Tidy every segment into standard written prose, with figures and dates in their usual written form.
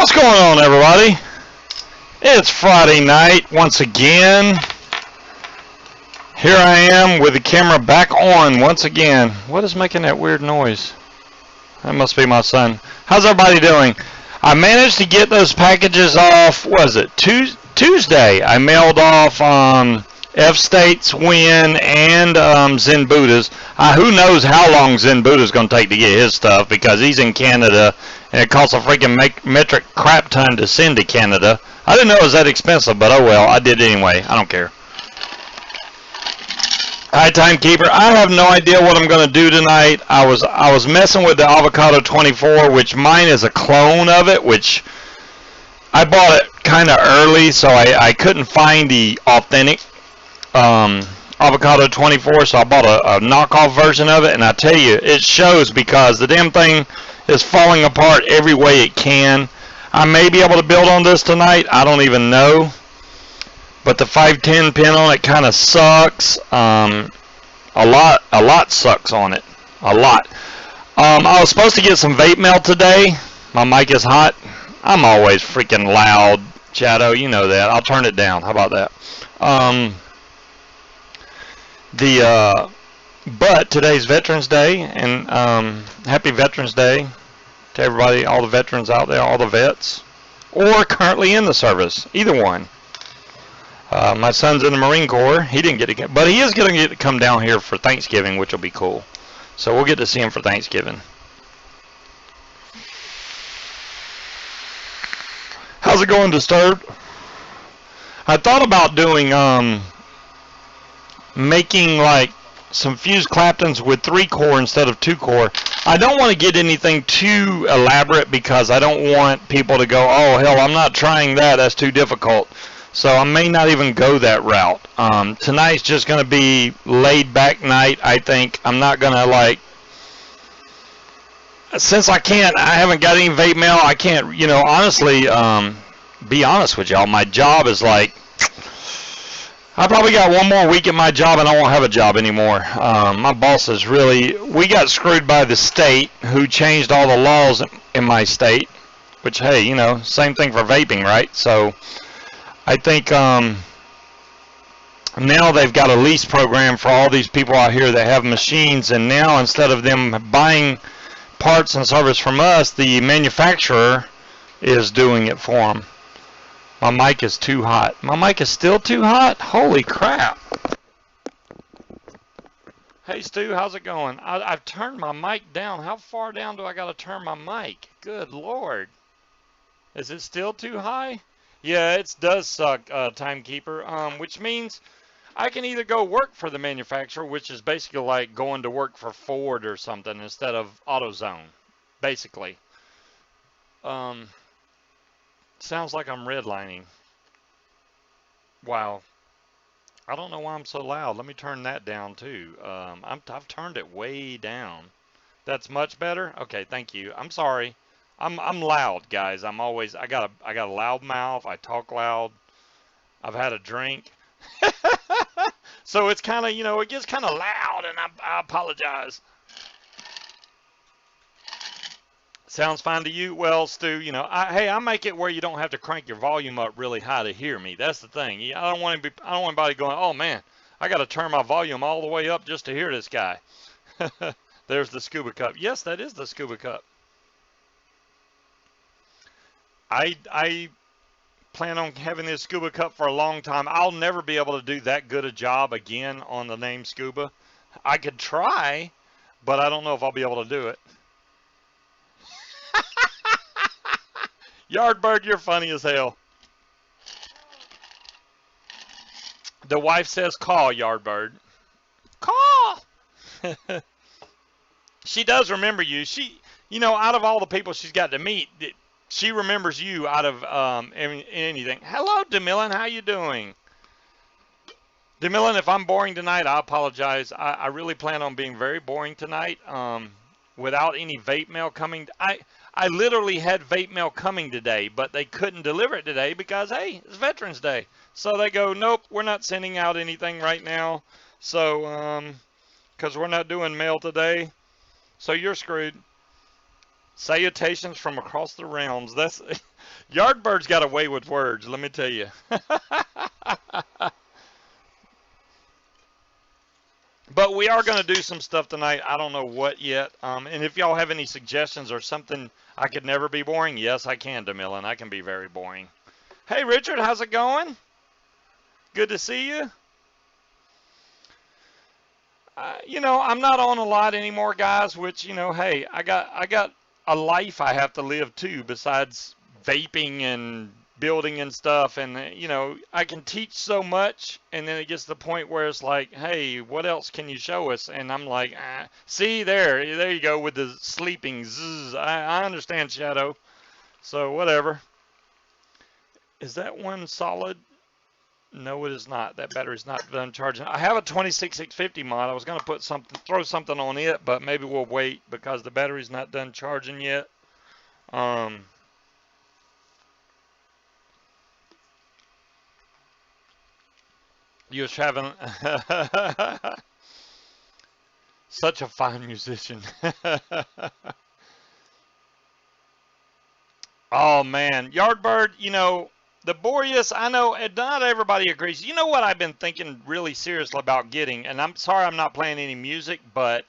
What's going on, everybody? It's Friday night once again. Here I am with the camera back on once again. What is making that weird noise? That must be my son. How's everybody doing? I managed to get those packages off, was it Tuesday? I mailed off F-State's Win and Zen Buddha's. Who knows how long Zen Buddha's going to take to get his stuff, because he's in Canada and it costs a freaking metric crap ton to send to Canada. I didn't know it was that expensive, but oh well, I did anyway. I don't care. Hi, Timekeeper. I have no idea what I'm going to do tonight. I was messing with the Avocado 24, which mine is a clone of it, which I bought it kind of early, so I couldn't find the authentic Avocado 24, so I bought a knockoff version of it, and I tell you, it shows, because the damn thing is falling apart every way it can. I may be able to build on this tonight. I don't even know. But the 510 pin on it kind of sucks. A lot sucks on it. A lot. I was supposed to get some vape mail today. My mic is hot. I'm always freaking loud, Shadow. You know that. I'll turn it down. How about that? But today's Veterans Day, and happy Veterans Day to everybody, all the veterans out there, all the vets, or currently in the service, either one. My son's in the Marine Corps. He didn't get to get, but he is going to get to come down here for Thanksgiving, which will be cool. So we'll get to see him for Thanksgiving. How's it going, Disturbed? I thought about doing making like some fused Claptons with 3-core instead of 2-core. I don't want to get anything too elaborate, because I don't want people to go, oh hell, I'm not trying that, that's too difficult. So I may not even go that route. Tonight's just going to be laid back night, I think. I'm not going to since I haven't got any vape mail, I can't, honestly, be honest with y'all. My job is I probably got one more week at my job and I won't have a job anymore. My boss is we got screwed by the state, who changed all the laws in my state, which, hey, same thing for vaping, right? So I think now they've got a lease program for all these people out here that have machines, and now instead of them buying parts and service from us, the manufacturer is doing it for them. My mic is too hot. My mic is still too hot? Holy crap. Hey, Stu, how's it going? I've turned my mic down. How far down do I got to turn my mic? Good Lord. Is it still too high? Yeah, it does suck, Timekeeper, which means I can either go work for the manufacturer, which is basically like going to work for Ford or something instead of AutoZone, basically. Sounds like I'm redlining. Wow. I don't know why I'm so loud. Let me turn that down too. I've turned it way down. That's much better? Okay, thank you. I'm sorry. I'm loud, guys. I got a loud mouth. I talk loud. I've had a drink. So it's kind of, it gets kind of loud, and I apologize. Sounds fine to you? Well, Stu, hey, I make it where you don't have to crank your volume up really high to hear me. That's the thing. I don't want anybody going, oh man, I got to turn my volume all the way up just to hear this guy. There's the Scuba Cup. Yes, that is the Scuba Cup. I plan on having this Scuba Cup for a long time. I'll never be able to do that good a job again on the name Scuba. I could try, but I don't know if I'll be able to do it. Yardbird, you're funny as hell. The wife says call, Yardbird. Call! She does remember you. Out of all the people she's got to meet, she remembers you out of anything. Hello, DeMillan. How you doing? DeMillan, if I'm boring tonight, I apologize. I really plan on being very boring tonight. Without any vape mail coming. I literally had vape mail coming today, but they couldn't deliver it today because, hey, it's Veterans Day. So they go, nope, we're not sending out anything right now. So, because we're not doing mail today. So you're screwed. Salutations from across the realms. Yardbird's got a way with words, let me tell you. But we are going to do some stuff tonight. I don't know what yet. And if y'all have any suggestions or something, I could never be boring. Yes, I can, DeMillan. I can be very boring. Hey, Richard, how's it going? Good to see you. I'm not on a lot anymore, guys. Which, hey, I got a life I have to live too, besides vaping and building and stuff. And I can teach so much, and then it gets to the point where it's like, hey, what else can you show us? And I'm like, see there you go with the sleeping. Zzz. I understand, Shadow. So whatever. Is that one solid? No, it is not. That battery's not done charging. I have a 26650 mod. I was going to throw something on it, but maybe we'll wait because the battery's not done charging yet. You just having such a fine musician. Oh man, Yardbird, the Boreas, I know not everybody agrees. You know what I've been thinking really seriously about getting, and I'm sorry I'm not playing any music, but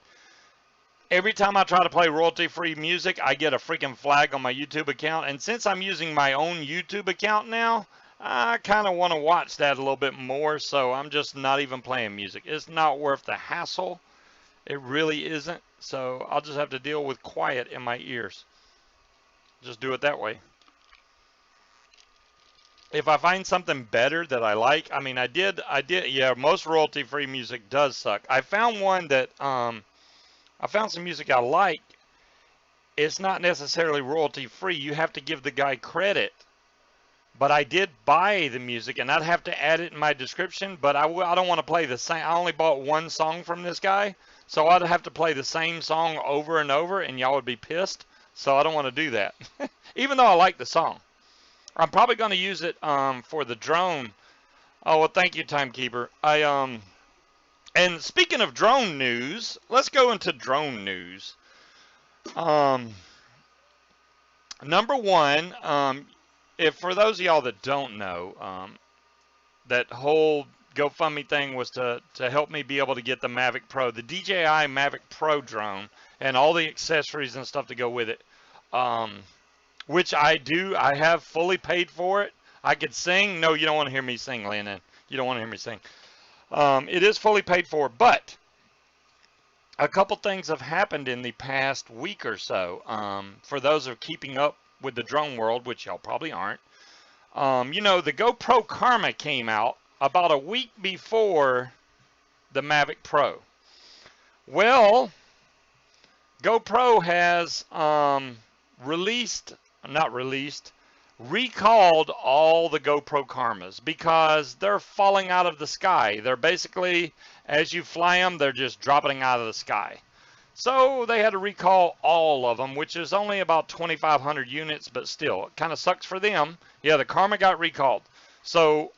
every time I try to play royalty-free music, I get a freaking flag on my YouTube account. And since I'm using my own YouTube account now, I kind of want to watch that a little bit more, so I'm just not even playing music. It's not worth the hassle. It really isn't. So I'll just have to deal with quiet in my ears. Just do it that way. If I find something better that I like, I did, yeah, most royalty-free music does suck. I found one that, I found some music I like. It's not necessarily royalty-free. You have to give the guy credit. But I did buy the music, and I'd have to add it in my description, but I don't want to play the same. I only bought one song from this guy, so I'd have to play the same song over and over, and y'all would be pissed. So I don't want to do that, even though I like the song. I'm probably going to use it for the drone. Oh, well, thank you, Timekeeper. And speaking of drone news, let's go into drone news. Number one, if for those of y'all that don't know, that whole GoFundMe thing was to help me be able to get the Mavic Pro, the DJI Mavic Pro drone, and all the accessories and stuff to go with it. Which I do. I have fully paid for it. I could sing. No, you don't want to hear me sing, Landon. You don't want to hear me sing. It is fully paid for, but a couple things have happened in the past week or so. For those who are keeping up with the drone world, which y'all probably aren't. The GoPro Karma came out about a week before the Mavic Pro. Well, GoPro has recalled all the GoPro Karmas because they're falling out of the sky. They're basically, as you fly them, they're just dropping out of the sky. So they had to recall all of them, which is only about 2,500 units, but still, it kind of sucks for them. Yeah, the Karma got recalled. So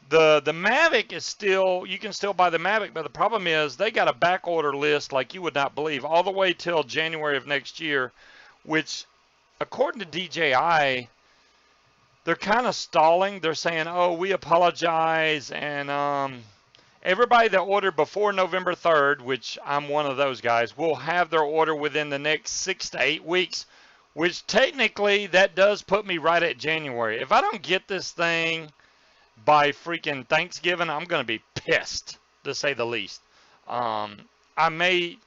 the Mavic is still, you can still buy the Mavic, but the problem is they got a back order list like you would not believe, all the way till January of next year, which, according to DJI, they're kind of stalling. They're saying, oh, we apologize, and everybody that ordered before November 3rd, which I'm one of those guys, will have their order within the next 6 to 8 weeks, which technically that does put me right at January. If I don't get this thing by freaking Thanksgiving, I'm going to be pissed, to say the least. I may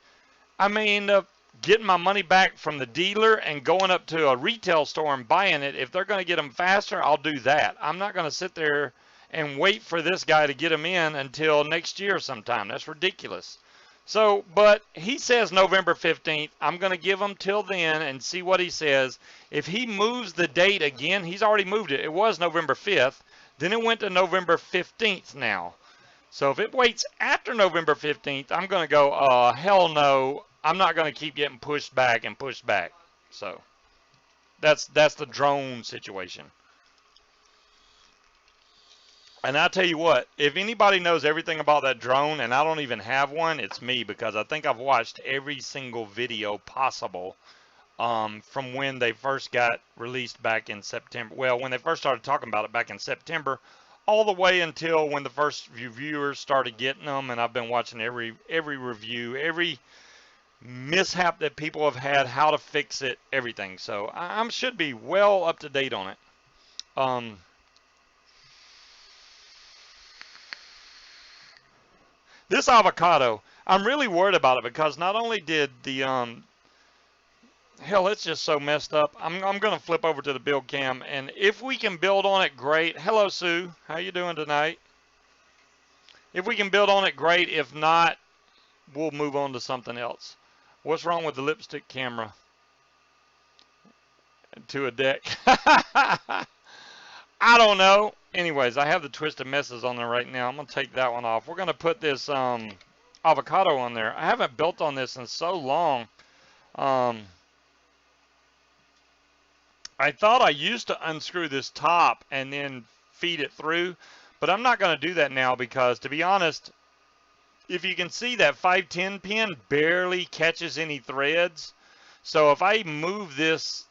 end up getting my money back from the dealer and going up to a retail store and buying it. If they're going to get them faster, I'll do that. I'm not going to sit there and wait for this guy to get them in until next year sometime. That's ridiculous. So, but he says November 15th. I'm going to give him till then and see what he says. If he moves the date again, he's already moved it. It was November 5th. Then it went to November 15th now. So if it waits after November 15th, I'm going to go, hell no. I'm not going to keep getting pushed back and pushed back. So that's the drone situation. And I tell you what, if anybody knows everything about that drone, and I don't even have one, it's me, because I think I've watched every single video possible from when they first got released back in September. Well, when they first started talking about it back in September, all the way until when the first reviewers started getting them, and I've been watching every review, every mishap that people have had, how to fix it, everything. So I should be well up to date on it. This avocado, I'm really worried about it because not only did the hell, it's just so messed up. I'm going to flip over to the build cam, and if we can build on it, great. Hello, Sue. How you doing tonight? If we can build on it, great. If not, we'll move on to something else. What's wrong with the lipstick camera? To a deck. I don't know. Anyways, I have the Twisted Messes on there right now. I'm going to take that one off. We're going to put this avocado on there. I haven't built on this in so long. I thought I used to unscrew this top and then feed it through, but I'm not going to do that now because, to be honest, if you can see, that 510 pin barely catches any threads. So if I move this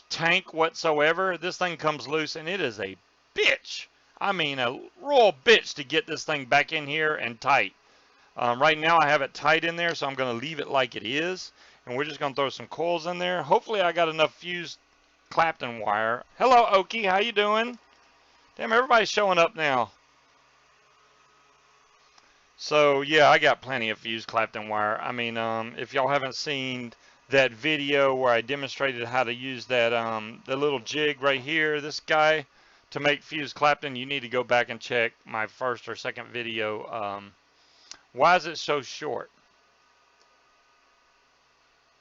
tank whatsoever, this thing comes loose, and it is a bitch. I mean, a real bitch to get this thing back in here and tight. Right now I have it tight in there, so I'm going to leave it like it is, and we're just going to throw some coils in there. Hopefully I got enough fused Clapton wire. Hello, Okie. How you doing? Damn, everybody's showing up now. So, yeah, I got plenty of fused Clapton wire. I mean, if y'all haven't seen that video where I demonstrated how to use that the little jig right here, this guy, to make fused Clapton, you need to go back and check my first or second video. Why is it so short?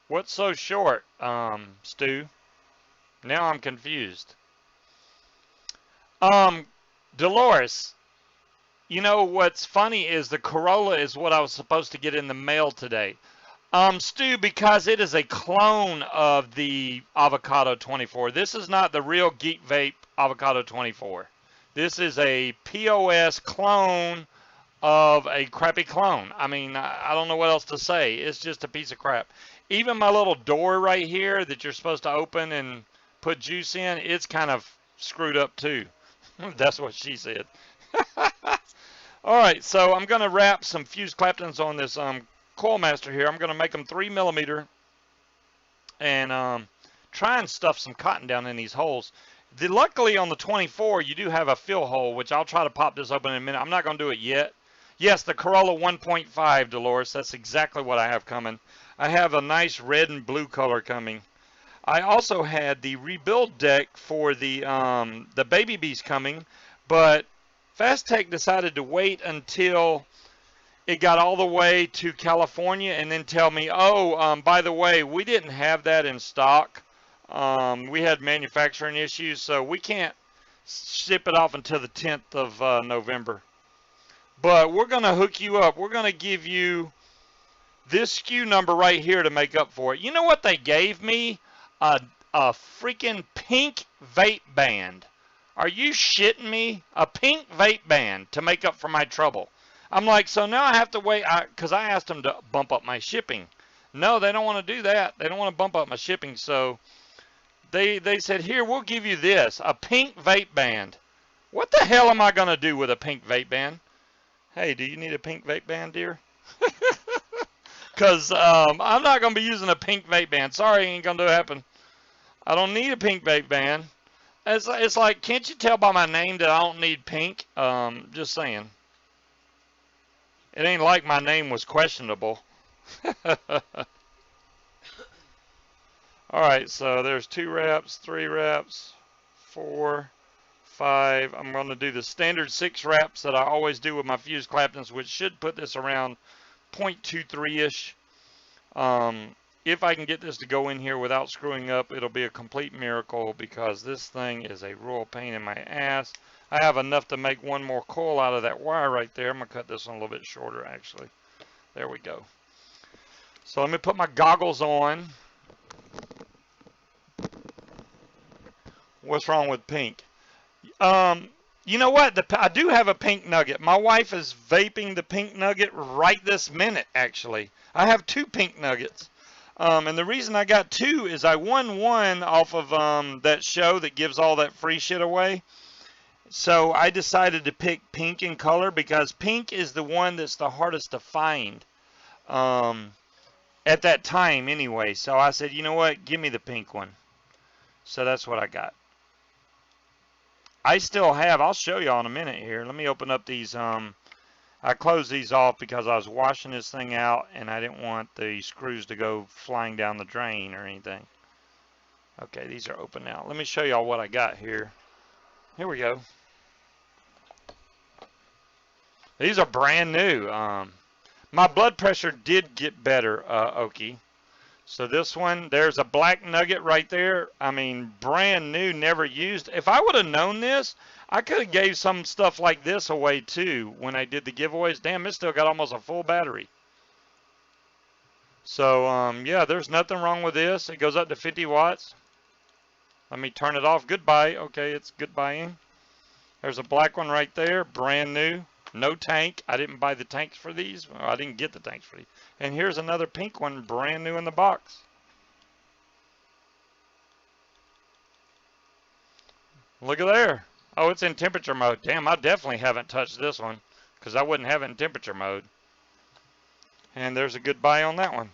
What's so short, Stu? Now I'm confused. Dolores, you know what's funny is the Corolla is what I was supposed to get in the mail today. Stu, because it is a clone of the Avocado 24. This is not the real Geek Vape Avocado 24. This is a POS clone of a crappy clone. I mean, I don't know what else to say. It's just a piece of crap. Even my little door right here that you're supposed to open and put juice in, it's kind of screwed up too. That's what she said. Alright, so I'm going to wrap some fused Claptons on this Coil Master here. I'm going to make them 3mm and try and stuff some cotton down in these holes. Luckily on the 24 you do have a fill hole, which I'll try to pop this open in a minute. I'm not going to do it yet. Yes, the Corolla 1.5, Dolores. That's exactly what I have coming. I have a nice red and blue color coming. I also had the rebuild deck for the Baby Beast coming, but Fastech decided to wait until it got all the way to California and then tell me, oh, by the way, we didn't have that in stock. We had manufacturing issues, so we can't ship it off until the 10th of November. But we're going to hook you up. We're going to give you this SKU number right here to make up for it. You know what they gave me? A freaking pink vape band. Are you shitting me? A pink vape band to make up for my trouble. I'm like, so now I have to wait, because I asked them to bump up my shipping. No, they don't want to do that. They don't want to bump up my shipping, so they said, here, we'll give you this, a pink vape band. What the hell am I going to do with a pink vape band? Hey, do you need a pink vape band, dear? Because I'm not going to be using a pink vape band. Sorry, ain't going to happen. I don't need a pink vape band. It's like, can't you tell by my name that I don't need pink? Just saying. It ain't like my name was questionable. Alright, so there's 2 wraps, 3 wraps, 4, 5. I'm going to do the standard 6 wraps that I always do with my fused Claptons, which should put this around 0.23-ish. If I can get this to go in here without screwing up, it'll be a complete miracle because this thing is a real pain in my ass. I have enough to make one more coil out of that wire right there. I'm going to cut this one a little bit shorter, actually. There we go. So let me put my goggles on. What's wrong with pink? You know what? I do have a pink nugget. My wife is vaping the pink nugget right this minute, actually. I have 2 pink nuggets. And the reason I got 2 is I won 1 off of that show that gives all that free shit away. So I decided to pick pink in color because pink is the one that's the hardest to find at that time anyway. So I said, you know what, give me the pink one. So that's what I got. I still have, I'll show y'all in a minute here. Let me open up these. I closed these off because I was washing this thing out and I didn't want the screws to go flying down the drain or anything. Okay, these are open now. Let me show y'all what I got here. Here we go. These are brand new. My blood pressure did get better, Okie. So this one, there's a black nugget right there. I mean, brand new, never used. If I would have known this, I could have gave some stuff like this away too when I did the giveaways. Damn, it's still got almost a full battery. So, yeah, there's nothing wrong with this. It goes up to 50 watts. Let me turn it off. Goodbye. Okay, it's goodbye-ing. There's a black one right there, brand new. No tank. I didn't buy the tanks for these. Well, I didn't get the tanks for these. And here's another pink one, brand new in the box. Look at there. Oh, it's in temperature mode. Damn, I definitely haven't touched this one because I wouldn't have it in temperature mode. And there's a goodbye on that one.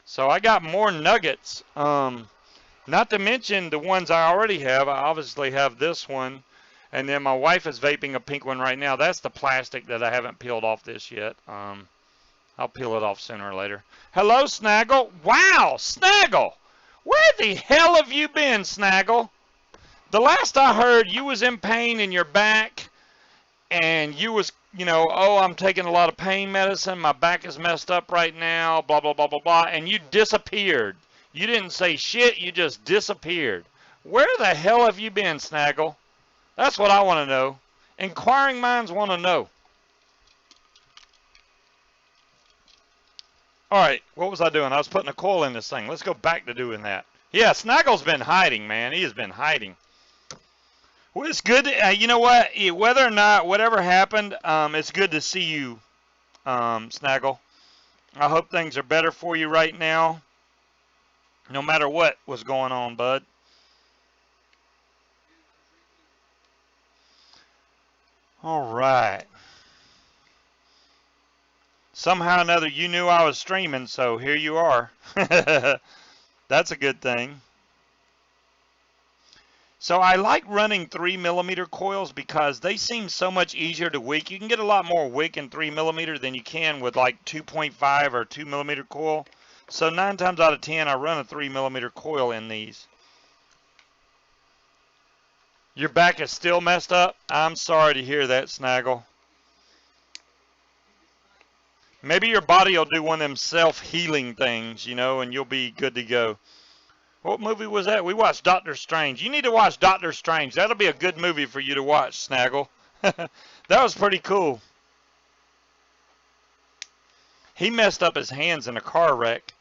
So I got more nuggets. Not to mention the ones I already have. I obviously have this one. And then my wife is vaping a pink one right now. That's the plastic that I haven't peeled off this yet. I'll peel it off sooner or later. Hello, Snaggle. Wow, Snaggle. Where the hell have you been, Snaggle? The last I heard, you was in pain in your back. And you was, you know, oh, I'm taking a lot of pain medicine. My back is messed up right now. Blah, blah, blah, blah, blah. And you disappeared. You didn't say shit. You just disappeared. Where the hell have you been, Snaggle? That's what I want to know. Inquiring minds want to know. Alright, what was I doing? I was putting a coil in this thing. Let's go back to doing that. Yeah, Snaggle's been hiding, man. He has been hiding. Well, it's good. You know what? Whether or not, whatever happened, it's good to see you, Snaggle. I hope things are better for you right now. No matter what was going on, bud. All right. Somehow or another, you knew I was streaming, so here you are. That's a good thing. So I like running 3mm coils because they seem so much easier to wick. You can get a lot more wick in 3mm than you can with like 2.5 or 2mm coil. So 9 times out of 10, I run a 3mm coil in these. Your back is still messed up? I'm sorry to hear that, Snaggle. Maybe your body will do one of them self-healing things, you know, and you'll be good to go. What movie was that? We watched Doctor Strange. You need to watch Doctor Strange. That'll be a good movie for you to watch, Snaggle. That was pretty cool. He messed up his hands in a car wreck,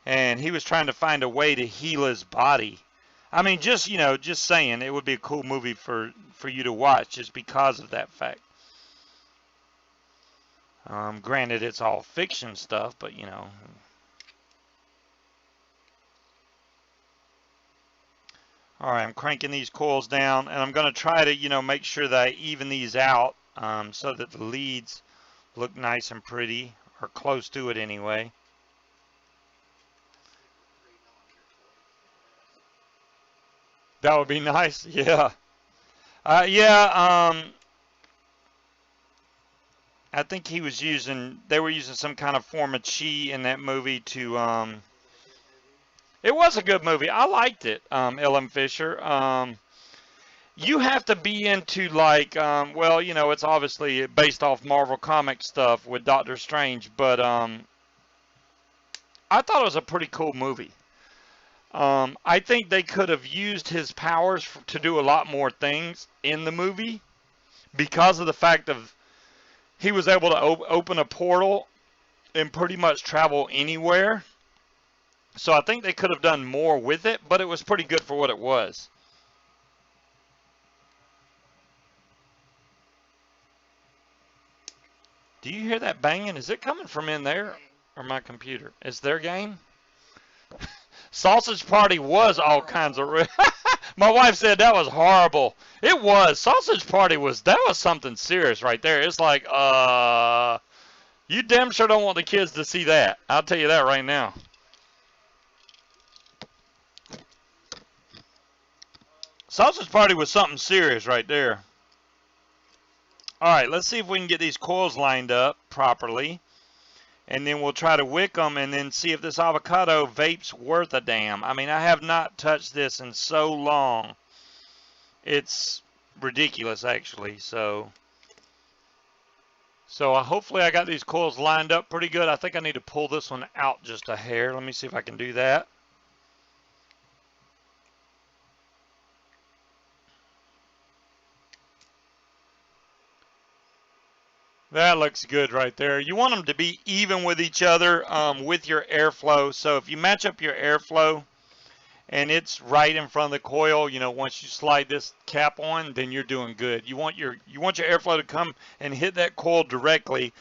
and he was trying to find a way to heal his body. I mean, just, you know, just saying, it would be a cool movie for you to watch just because of that fact. Granted, it's all fiction stuff, but, you know. All right, I'm cranking these coils down, and I'm going to try to, you know, make sure that I even these out so that the leads look nice and pretty, or close to it anyway. That would be nice, yeah. Yeah, I think he was using, they were using some kind of form of chi in that movie to, it was a good movie. I liked it, Ellen Fisher. You have to be into, like, well, you know, it's obviously based off Marvel comic stuff with Doctor Strange, but I thought it was a pretty cool movie. I think they could have used his powers to do a lot more things in the movie because of the fact of he was able to open a portal and pretty much travel anywhere. So I think they could have done more with it, but it was pretty good for what it was. Do you hear that banging? Is it coming from in there or my computer? Is their game? Sausage Party was all kinds of. My wife said that was horrible. It was. Sausage Party that was something serious right there. It's like, you damn sure don't want the kids to see that. I'll tell you that right now. Sausage Party was something serious right there. All right, let's see if we can get these coils lined up properly. And then we'll try to wick them and then see if this avocado vape's worth a damn. I mean, I have not touched this in so long. It's ridiculous, actually. So hopefully I got these coils lined up pretty good. I think I need to pull this one out just a hair. Let me see if I can do that. That looks good right there. You want them to be even with each other with your airflow. So if you match up your airflow and it's right in front of the coil, you know, once you slide this cap on, then you're doing good. You want your airflow to come and hit that coil directly.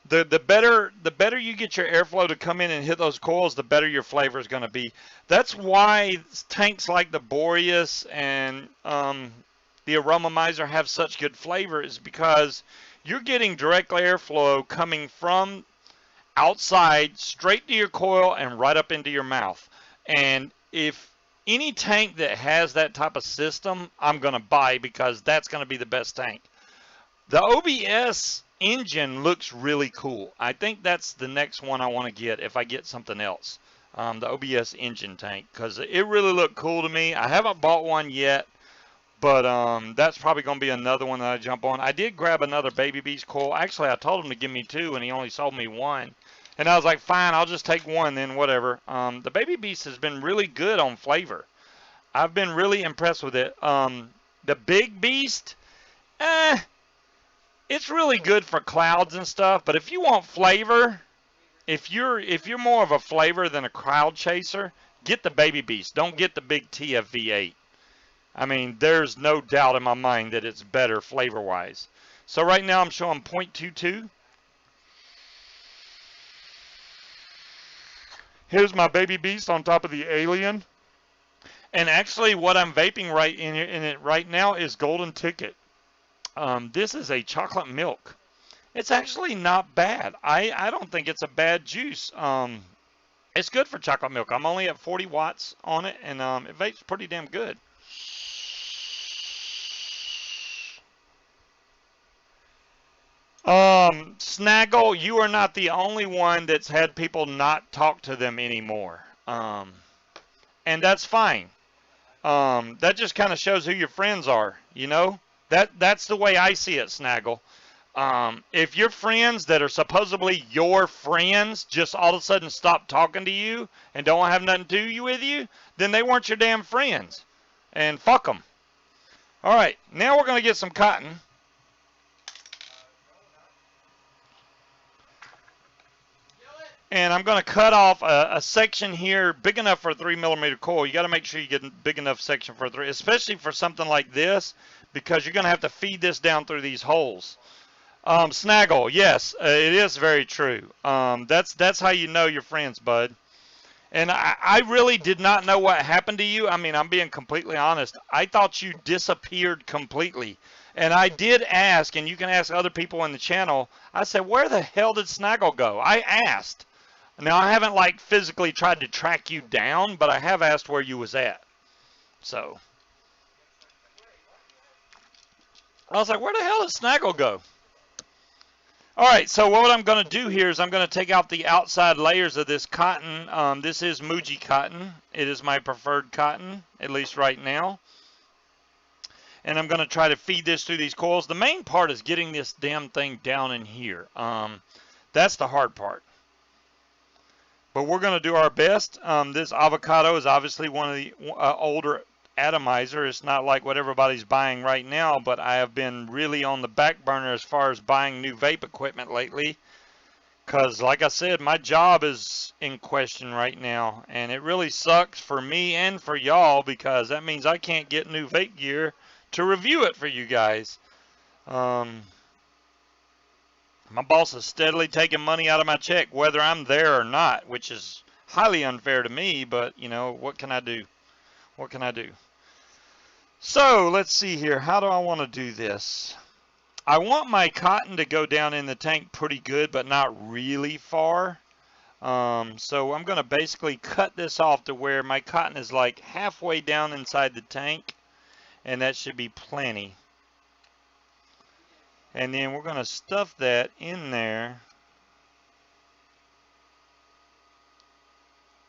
The better you get your airflow to come in and hit those coils, the better your flavor is going to be. That's why tanks like the Boreas and the Aromomizer have such good flavor, is because you're getting direct airflow coming from outside straight to your coil and right up into your mouth. And if any tank that has that type of system, I'm going to buy, because that's going to be the best tank. The OBS engine looks really cool. I think that's the next one I want to get if I get something else. The OBS engine tank, because it really looked cool to me. I haven't bought one yet. But that's probably going to be another one that I jump on. I did grab another Baby Beast coil. Actually, I told him to give me 2, and he only sold me 1. And I was like, fine, I'll just take 1, then whatever. The Baby Beast has been really good on flavor. I've been really impressed with it. The Big Beast, it's really good for clouds and stuff. But if you want flavor, if you're more of a flavor than a crowd chaser, get the Baby Beast. Don't get the big TFV8. I mean, there's no doubt in my mind that it's better flavor-wise. So right now I'm showing 0.22. Here's my Baby Beast on top of the Alien. And actually what I'm vaping right in it right now is Golden Ticket. This is a chocolate milk. It's actually not bad. I don't think it's a bad juice. It's good for chocolate milk. I'm only at 40 watts on it, and it vapes pretty damn good. Snaggle, you are not the only one that's had people not talk to them anymore. And that's fine. That just kind of shows who your friends are, you know? That's the way I see it, Snaggle. If your friends that are supposedly your friends just all of a sudden stop talking to you and don't have nothing to do with you, then they weren't your damn friends. And fuck them. All right, now we're going to get some cotton. And I'm going to cut off a section here big enough for a 3mm coil. You got to make sure you get a big enough section for a 3, especially for something like this, because you're going to have to feed this down through these holes. Snaggle, yes, it is very true. That's how you know your friends, bud. And I really did not know what happened to you. I mean, I'm being completely honest. I thought you disappeared completely. And I did ask, and you can ask other people in the channel, I said, where the hell did Snaggle go? I asked. Now, I haven't, like, physically tried to track you down, but I have asked where you was at. So, I was like, where the hell did Snaggle go? All right, so what I'm going to do here is I'm going to take out the outside layers of this cotton. This is Muji cotton. It is my preferred cotton, at least right now. And I'm going to try to feed this through these coils. The main part is getting this damn thing down in here. That's the hard part. But we're going to do our best. This avocado is obviously one of the older atomizer. It's not like what everybody's buying right now, but I have been really on the back burner as far as buying new vape equipment lately. Because, like I said, my job is in question right now. And it really sucks for me and for y'all, because that means I can't get new vape gear to review it for you guys. My boss is steadily taking money out of my check, whether I'm there or not, which is highly unfair to me, but, you know, what can I do? What can I do? So, let's see here. How do I want to do this? I want my cotton to go down in the tank pretty good, but not really far. So I'm going to basically cut this off to where my cotton is like halfway down inside the tank, and that should be plenty. And then we're going to stuff that in there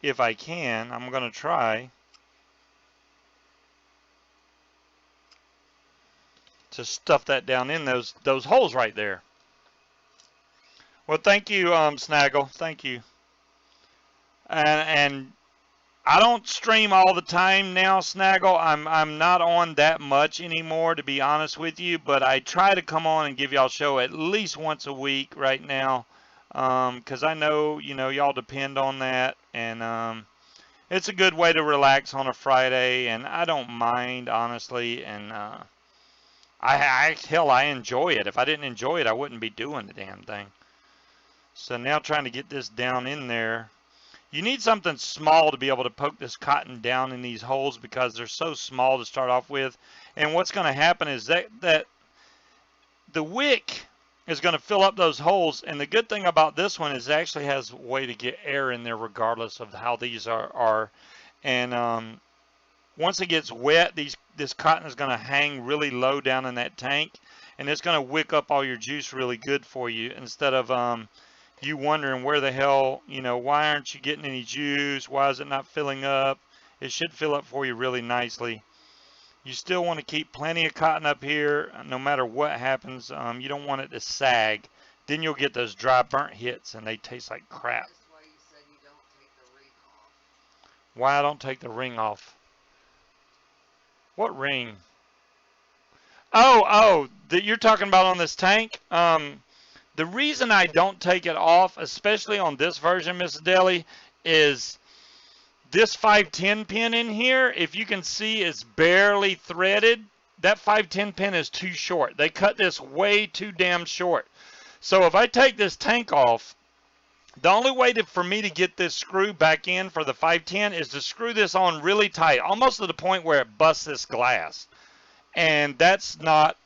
if I can. I'm going to try to stuff that down in those holes right there. Well, thank you, Snaggle. Thank you. And I don't stream all the time now, Snaggle. I'm not on that much anymore, to be honest with you. But I try to come on and give y'all a show at least once a week right now, because I know y'all depend on that, and it's a good way to relax on a Friday, and I don't mind, honestly. And hell, I enjoy it. If I didn't enjoy it, I wouldn't be doing the damn thing. So now trying to get this down in there. You need something small to be able to poke this cotton down in these holes because they're so small to start off with. And what's going to happen is that the wick is going to fill up those holes. And the good thing about this one is it actually has a way to get air in there regardless of how these are. And once it gets wet, this cotton is going to hang really low down in that tank. And it's going to wick up all your juice really good for you instead of you wondering where the hell, why aren't you getting any juice? Why is it not filling up? It should fill up for you really nicely. You still want to keep plenty of cotton up here no matter what happens. You don't want it to sag. Then you'll get those dry burnt hits and they taste like crap. That's why you said you don't take the ring off. Why I don't take the ring off? What ring? Oh, that you're talking about on this tank? The reason I don't take it off, especially on this version, Mrs. Deli, is this 510 pin in here, if you can see, is barely threaded. That 510 pin is too short. They cut this way too damn short. So if I take this tank off, the only way for me to get this screw back in for the 510 is to screw this on really tight, almost to the point where it busts this glass. And that's not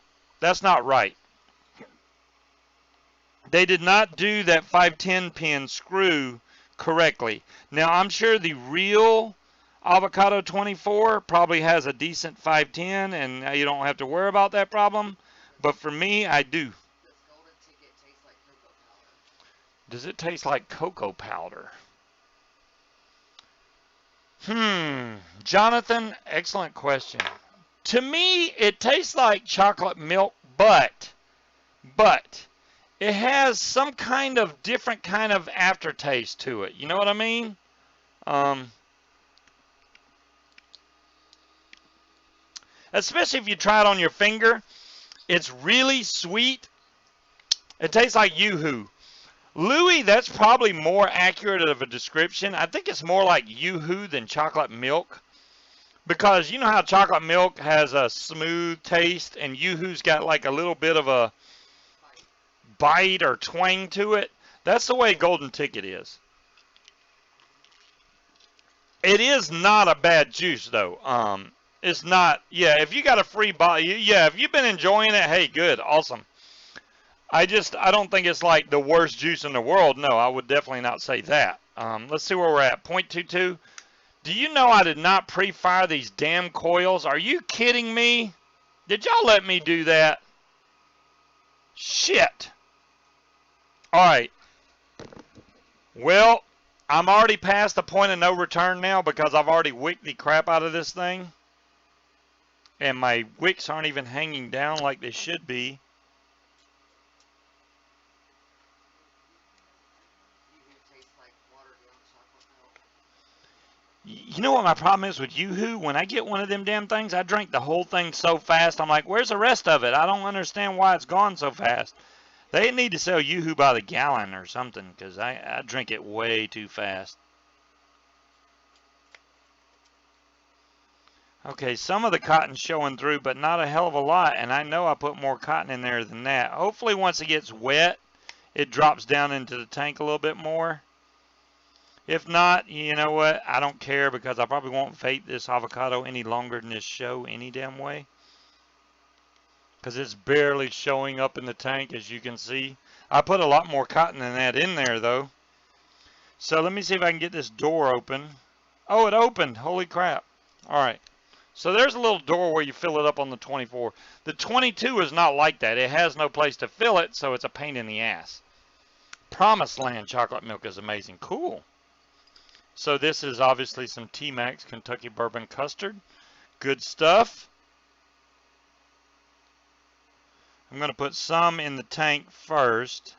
right. They did not do that 510 pin screw correctly. Now, I'm sure the real Avocado 24 probably has a decent 510, and you don't have to worry about that problem. But for me, I do. Does Golden Ticket taste like cocoa powder? Does it taste like cocoa powder? Jonathan, excellent question. To me, it tastes like chocolate milk, but it has some kind of different kind of aftertaste to it. You know what I mean? Especially if you try it on your finger. It's really sweet. It tastes like Yoo-hoo. Louis, that's probably more accurate of a description. I think it's more like Yoo-hoo than chocolate milk. Because you know how chocolate milk has a smooth taste and Yoo-hoo's got like a little bit of a bite or twang to it. That's the way Golden Ticket is. It is not a bad juice though. It's not. Yeah, if you got a free bottle, yeah, if you've been enjoying it, hey, good, awesome. I don't think it's like the worst juice in the world. No, I would definitely not say that. Let's see where we're at. 0.22. Do you know I did not pre-fire these damn coils? Are you kidding me? Did y'all let me do that? Shit. Alright. Well, I'm already past the point of no return now because I've already wicked the crap out of this thing. And my wicks aren't even hanging down like they should be. You know what my problem is with Yoo-hoo? When I get one of them damn things, I drink the whole thing so fast. I'm like, where's the rest of it? I don't understand why it's gone so fast. They need to sell Yoo-hoo by the gallon or something because I drink it way too fast. Okay, some of the cotton's showing through, but not a hell of a lot. And I know I put more cotton in there than that. Hopefully once it gets wet, it drops down into the tank a little bit more. If not, you know what? I don't care because I probably won't vape this avocado any longer than this show any damn way. Because it's barely showing up in the tank, as you can see. I put a lot more cotton than that in there, though. So let me see if I can get this door open. Oh, it opened. Holy crap. All right. So there's a little door where you fill it up on the 24. The 22 is not like that. It has no place to fill it, so it's a pain in the ass. Promised Land chocolate milk is amazing. Cool. So this is obviously some T-Max Kentucky Bourbon Custard. Good stuff. I'm going to put some in the tank first.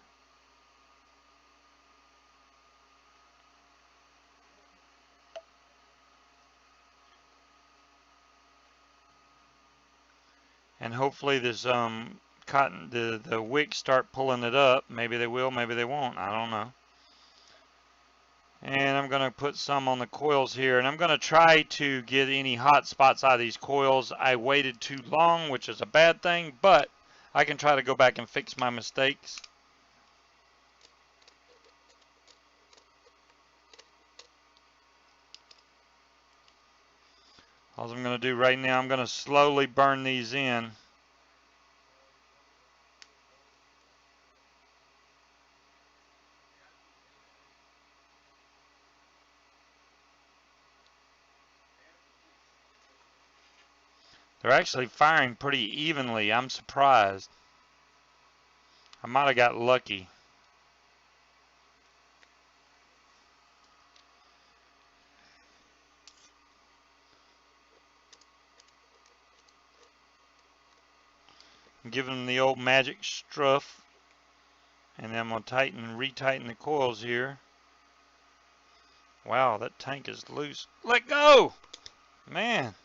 And hopefully this cotton, the wicks start pulling it up. Maybe they will, maybe they won't. I don't know. And I'm going to put some on the coils here. And I'm going to try to get any hot spots out of these coils. I waited too long, which is a bad thing. But I can try to go back and fix my mistakes. All I'm going to do right now, I'm going to slowly burn these in. They're actually firing pretty evenly. I'm surprised. I might have got lucky. I'm giving them the old magic struff. And then I'm going to retighten the coils here. Wow, that tank is loose. Let go! Man.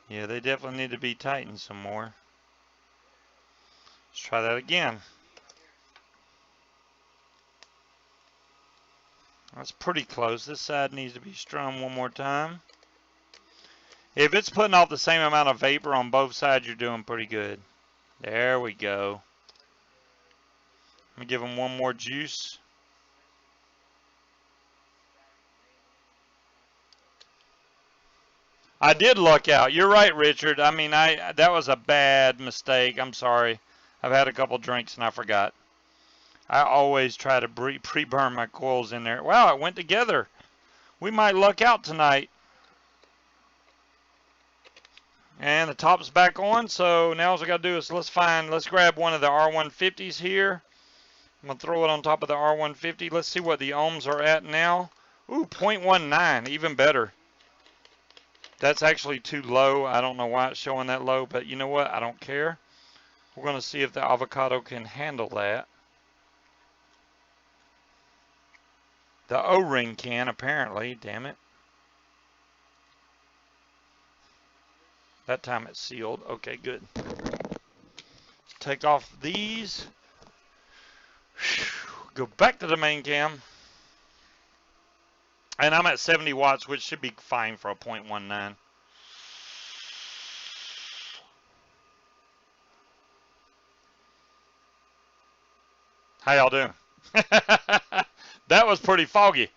Yeah, they definitely need to be tightened some more. Let's try that again. That's pretty close. This side needs to be strung one more time. If it's putting off the same amount of vapor on both sides, you're doing pretty good. There we go. Let me give them one more juice. I did luck out. You're right, Richard. I mean, that was a bad mistake. I'm sorry. I've had a couple drinks and I forgot. I always try to pre-burn my coils in there. Wow, it went together. We might luck out tonight. And the top's back on, so now all we got to do is let's grab one of the R150s here. I'm going to throw it on top of the R150. Let's see what the ohms are at now. Ooh, 0.19, even better. That's actually too low. I don't know why it's showing that low, but you know what? I don't care. We're going to see if the avocado can handle that. The O-ring can, apparently. Damn it. That time it's sealed. Okay, good. Take off these. Go back to the main cam. And I'm at 70 watts, which should be fine for a 0.19. How y'all doing? That was pretty foggy.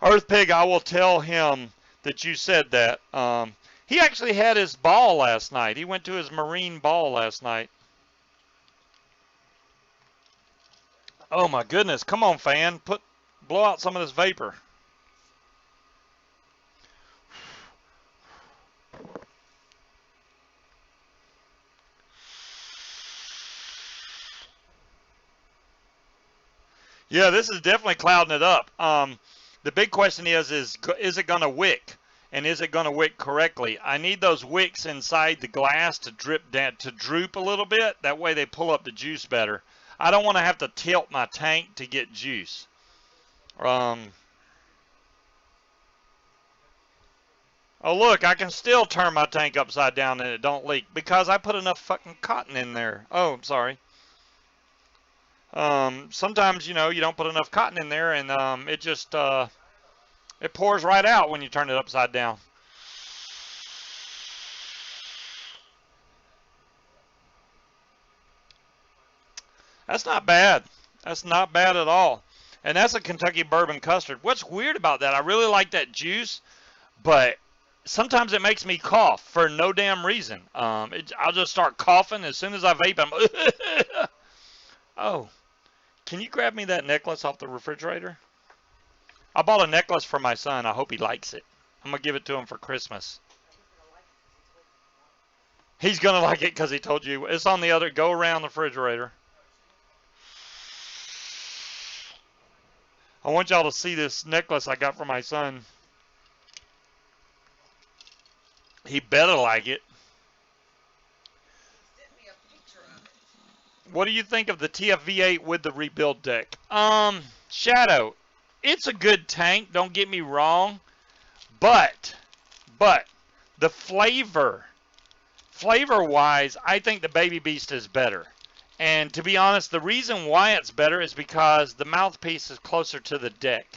Earth Pig, I will tell him that you said that. He actually had his ball last night. He went to his Marine ball last night. Oh my goodness. Come on, fan. Blow out some of this vapor. Yeah, this is definitely clouding it up. The big question is it going to wick? And is it going to wick correctly? I need those wicks inside the glass to droop a little bit. That way they pull up the juice better. I don't want to have to tilt my tank to get juice. Oh, look, I can still turn my tank upside down and it don't leak because I put enough fucking cotton in there. Oh, I'm sorry. Sometimes, you don't put enough cotton in there and it just, it pours right out when you turn it upside down. That's not bad. That's not bad at all. And that's a Kentucky bourbon custard. What's weird about that? I really like that juice, but sometimes it makes me cough for no damn reason. I'll just start coughing as soon as I vape. I'm oh, can you grab me that necklace off the refrigerator? I bought a necklace for my son. I hope he likes it. I'm gonna give it to him for Christmas. He's gonna like it because he told you. It's on the other. Go around the refrigerator. I want y'all to see this necklace I got for my son. He better like it. What do you think of the TFV8 with the rebuild deck? Shadow, it's a good tank. Don't get me wrong, but the flavor-wise, I think the Baby Beast is better. And to be honest, the reason why it's better is because the mouthpiece is closer to the deck.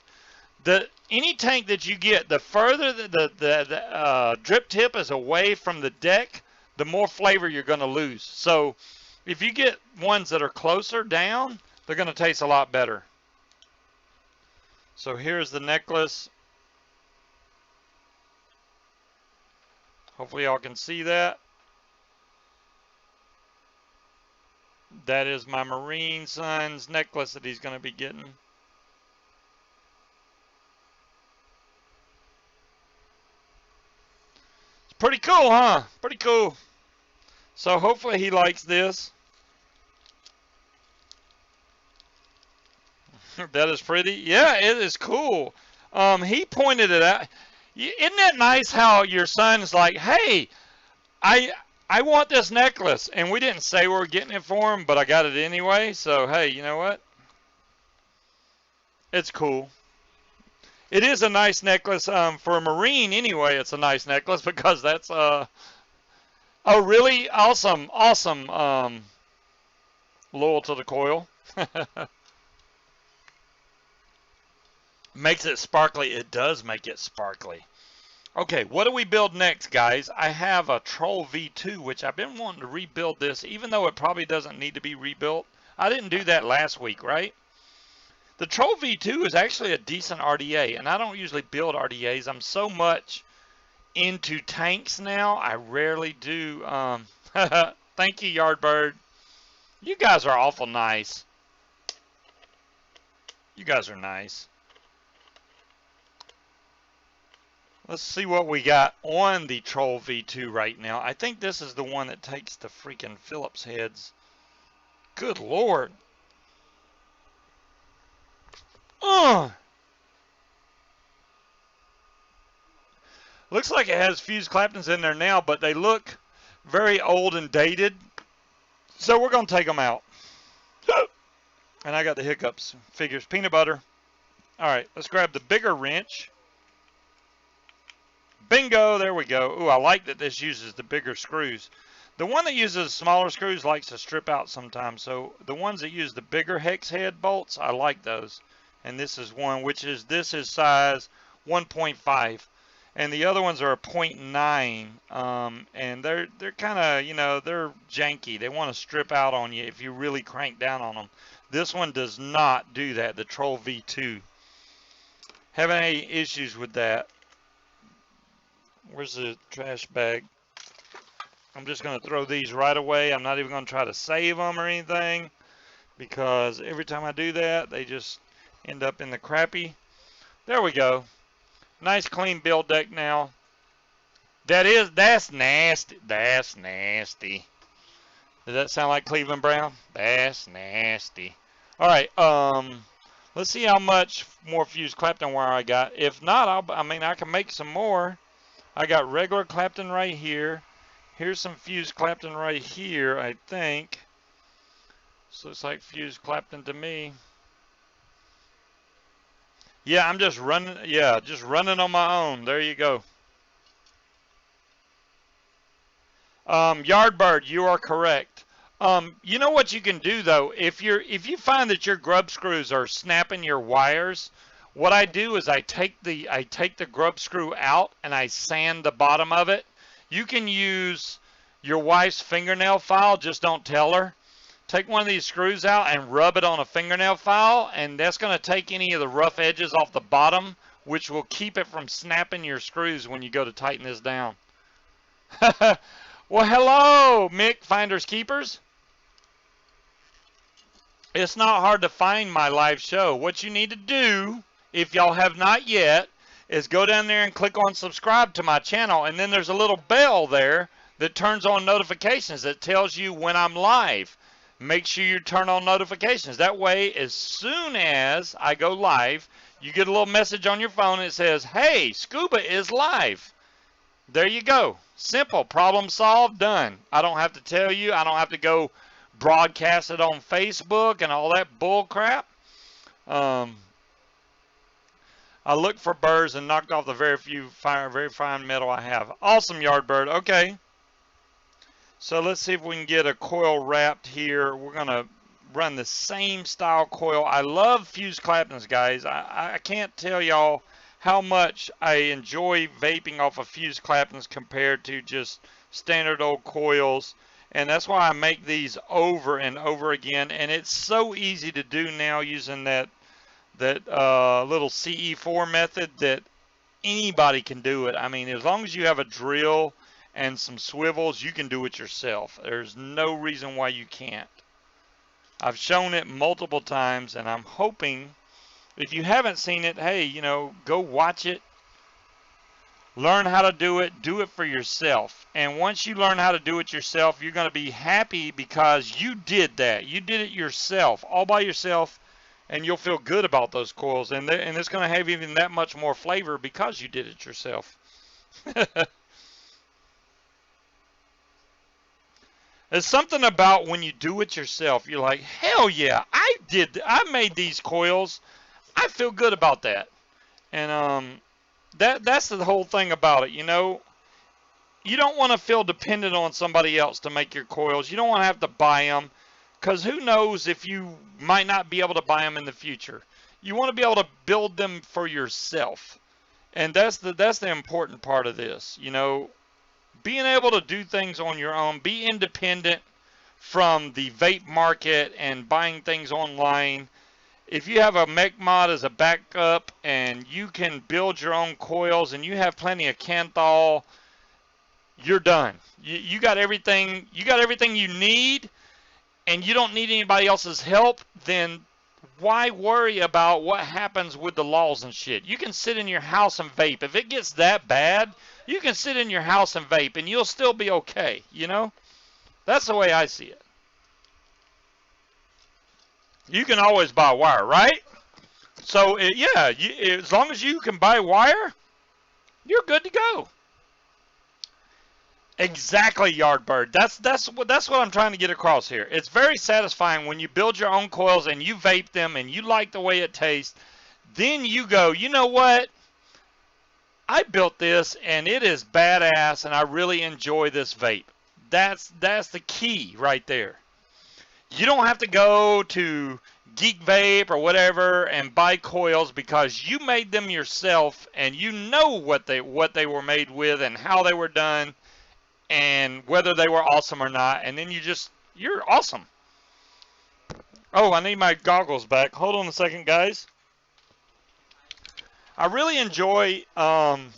Any tank that you get, the further the drip tip is away from the deck, the more flavor you're going to lose. So if you get ones that are closer down, they're going to taste a lot better. So here's the necklace. Hopefully y'all can see that. That is my Marine son's necklace that he's going to be getting. It's pretty cool, huh? Pretty cool. So hopefully he likes this. That is pretty. Yeah, it is cool. He pointed it out. Isn't that nice how your son's like, hey, I want this necklace. And we didn't say we were getting it for him, but I got it anyway. So, hey, you know what? It's cool. It is a nice necklace. For a Marine, anyway, it's a nice necklace because that's, oh, really? Awesome. Awesome. Loyal to the coil. Makes it sparkly. It does make it sparkly. Okay, what do we build next, guys? I have a Troll V2, which I've been wanting to rebuild this, even though it probably doesn't need to be rebuilt. I didn't do that last week, right? The Troll V2 is actually a decent RDA, and I don't usually build RDAs. I'm so much into tanks now, I rarely do. Thank you, Yardbird. You guys are awful nice. You guys are nice. Let's see what we got on the Troll V2 right now. I think this is the one that takes the freaking Phillips heads. Good Lord. Looks like it has fused Claptons in there now, but they look very old and dated. So we're going to take them out. And I got the hiccups. Figures. Peanut butter. Alright, let's grab the bigger wrench. Bingo, there we go. Ooh, I like that this uses the bigger screws. The one that uses smaller screws likes to strip out sometimes. So the ones that use the bigger hex head bolts, I like those. And this is one, this is size 1.5. And the other ones are a 0.9. And they're kind of, you know, they're janky. They want to strip out on you if you really crank down on them. This one does not do that, the Troll V2. Haven't any issues with that. Where's the trash bag? I'm just going to throw these right away. I'm not even going to try to save them or anything, because every time I do that, they just end up in the crappy. There we go. Nice clean build deck now. That's nasty. That's nasty. Does that sound like Cleveland Brown? That's nasty. All right. Let's see how much more fused Clapton wire I got. If not, I can make some more. I got regular Clapton right here. Here's some fused Clapton right here, I think. So it's like fused Clapton to me. Yeah, I'm just running. Yeah, just running on my own. There you go. Yardbird, you are correct. You know what you can do though? If you find that your grub screws are snapping your wires, what I do is I take the grub screw out and I sand the bottom of it. You can use your wife's fingernail file, just don't tell her, take one of these screws out and rub it on a fingernail file, and that's going to take any of the rough edges off the bottom, which will keep it from snapping your screws when you go to tighten this down. Well, hello, Mick, Finders Keepers. It's not hard to find my live show. What you need to do, if y'all have not yet, is go down there and click on subscribe to my channel, and then there's a little bell there that turns on notifications that tells you when I'm live. Make sure you turn on notifications. That way, as soon as I go live, you get a little message on your phone that says, hey, Scuba is live. There you go. Simple. Problem solved. Done. I don't have to tell you. I don't have to go broadcast it on Facebook and all that bull crap. I looked for burrs and knocked off the very fine metal I have. Awesome, Yardbird. Okay. So let's see if we can get a coil wrapped here. We're going to run the same style coil. I love fuse claptons, guys. I can't tell y'all how much I enjoy vaping off of fuse claptons compared to just standard old coils. And that's why I make these over and over again. And it's so easy to do now using that little CE4 method that anybody can do it. I mean, as long as you have a drill and some swivels, you can do it yourself. There's no reason why you can't. I've shown it multiple times, and I'm hoping, if you haven't seen it, hey, you know, go watch it. Learn how to do it for yourself. And once you learn how to do it yourself, you're going to be happy because you did that. You did it yourself, all by yourself, and you'll feel good about those coils. And it's going to have even that much more flavor because you did it yourself. There's something about when you do it yourself, you're like, hell yeah, I made these coils. I feel good about that. And that's the whole thing about it, you know. You don't want to feel dependent on somebody else to make your coils. You don't want to have to buy them, because who knows if you might not be able to buy them in the future. You want to be able to build them for yourself. And that's the important part of this, you know. Being able to do things on your own, be independent from the vape market and buying things online. If you have a mech mod as a backup and you can build your own coils and you have plenty of Kanthal, you're done. You got everything. You got everything you need, and you don't need anybody else's help. Then why worry about what happens with the laws and shit? You can sit in your house and vape. If it gets that bad, you can sit in your house and vape, and you'll still be okay, you know? That's the way I see it. You can always buy wire, right? So, yeah, as long as you can buy wire, you're good to go. Exactly, Yardbird. That's what I'm trying to get across here. It's very satisfying when you build your own coils and you vape them and you like the way it tastes. Then you go, you know what? I built this and it is badass and I really enjoy this vape. That's the key right there. You don't have to go to Geek Vape or whatever and buy coils because you made them yourself and you know what they were made with and how they were done and whether they were awesome or not, and then you're awesome. Oh, I need my goggles back. Hold on a second, guys. I really enjoy, awesome,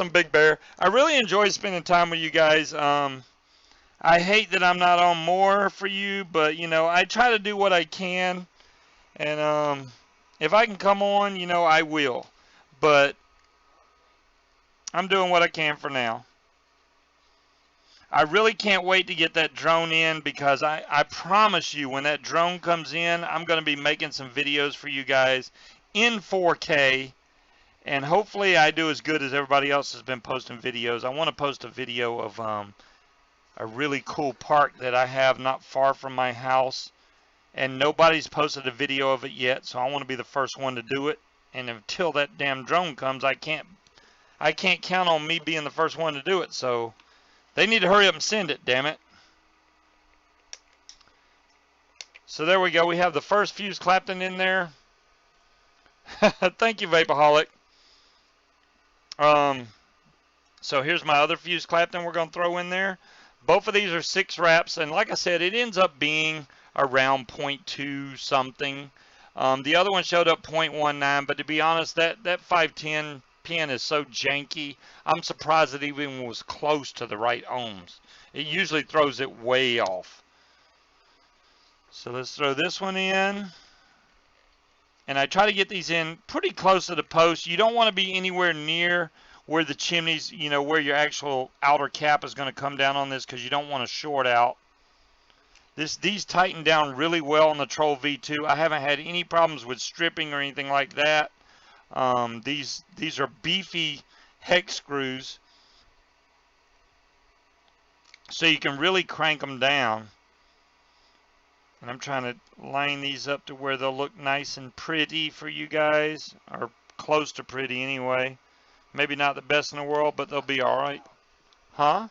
Big Bear. I really enjoy spending time with you guys. I hate that I'm not on more for you, but, you know, I try to do what I can. And if I can come on, you know, I will. But I'm doing what I can for now. I really can't wait to get that drone in because I promise you when that drone comes in, I'm going to be making some videos for you guys in 4K. And hopefully I do as good as everybody else has been posting videos. I want to post a video of a really cool park that I have not far from my house. And nobody's posted a video of it yet, so I want to be the first one to do it. And until that damn drone comes, I can't count on me being the first one to do it. So they need to hurry up and send it, damn it. So there we go. We have the first fuse Clapton in there. Thank you, Vaporaholic. So here's my other fuse Clapton we're going to throw in there. Both of these are 6 wraps, and like I said, it ends up being around 0.2 something. The other one showed up 0.19, but to be honest, that 510 pin is so janky, I'm surprised it even was close to the right ohms. It usually throws it way off. So let's throw this one in. And I try to get these in pretty close to the post. You don't want to be anywhere near where the chimneys, you know, where your actual outer cap is going to come down on this, because you don't want to short out. These tighten down really well on the Troll V2. I haven't had any problems with stripping or anything like that. These are beefy hex screws, so you can really crank them down. And I'm trying to line these up to where they'll look nice and pretty for you guys, or close to pretty anyway. Maybe not the best in the world, but they'll be all right. Huh?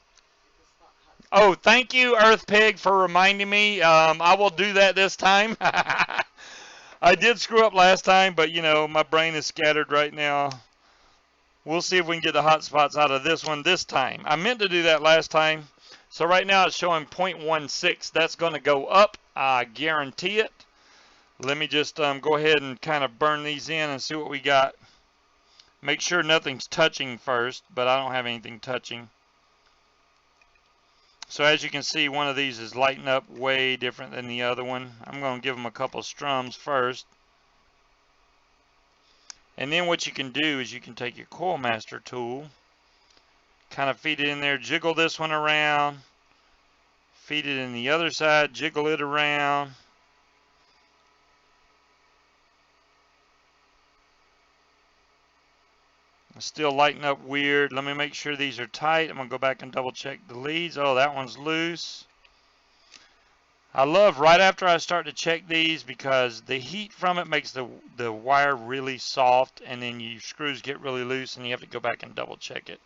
Oh, thank you, Earth Pig, for reminding me. I will do that this time. I did screw up last time, but, you know, my brain is scattered right now. We'll see if we can get the hot spots out of this one this time. I meant to do that last time. So right now it's showing 0.16. That's going to go up. I guarantee it. Let me just go ahead and kind of burn these in and see what we got. Make sure nothing's touching first, but I don't have anything touching. So as you can see, one of these is lighting up way different than the other one. I'm going to give them a couple strums first. And then what you can do is you can take your Coil Master tool, kind of feed it in there, jiggle this one around, feed it in the other side, jiggle it around. It's still lighting up weird. Let me make sure these are tight. I'm going to go back and double check the leads. Oh, that one's loose. I love right after I start to check these, because the heat from it makes the wire really soft, and then your screws get really loose and you have to go back and double check it.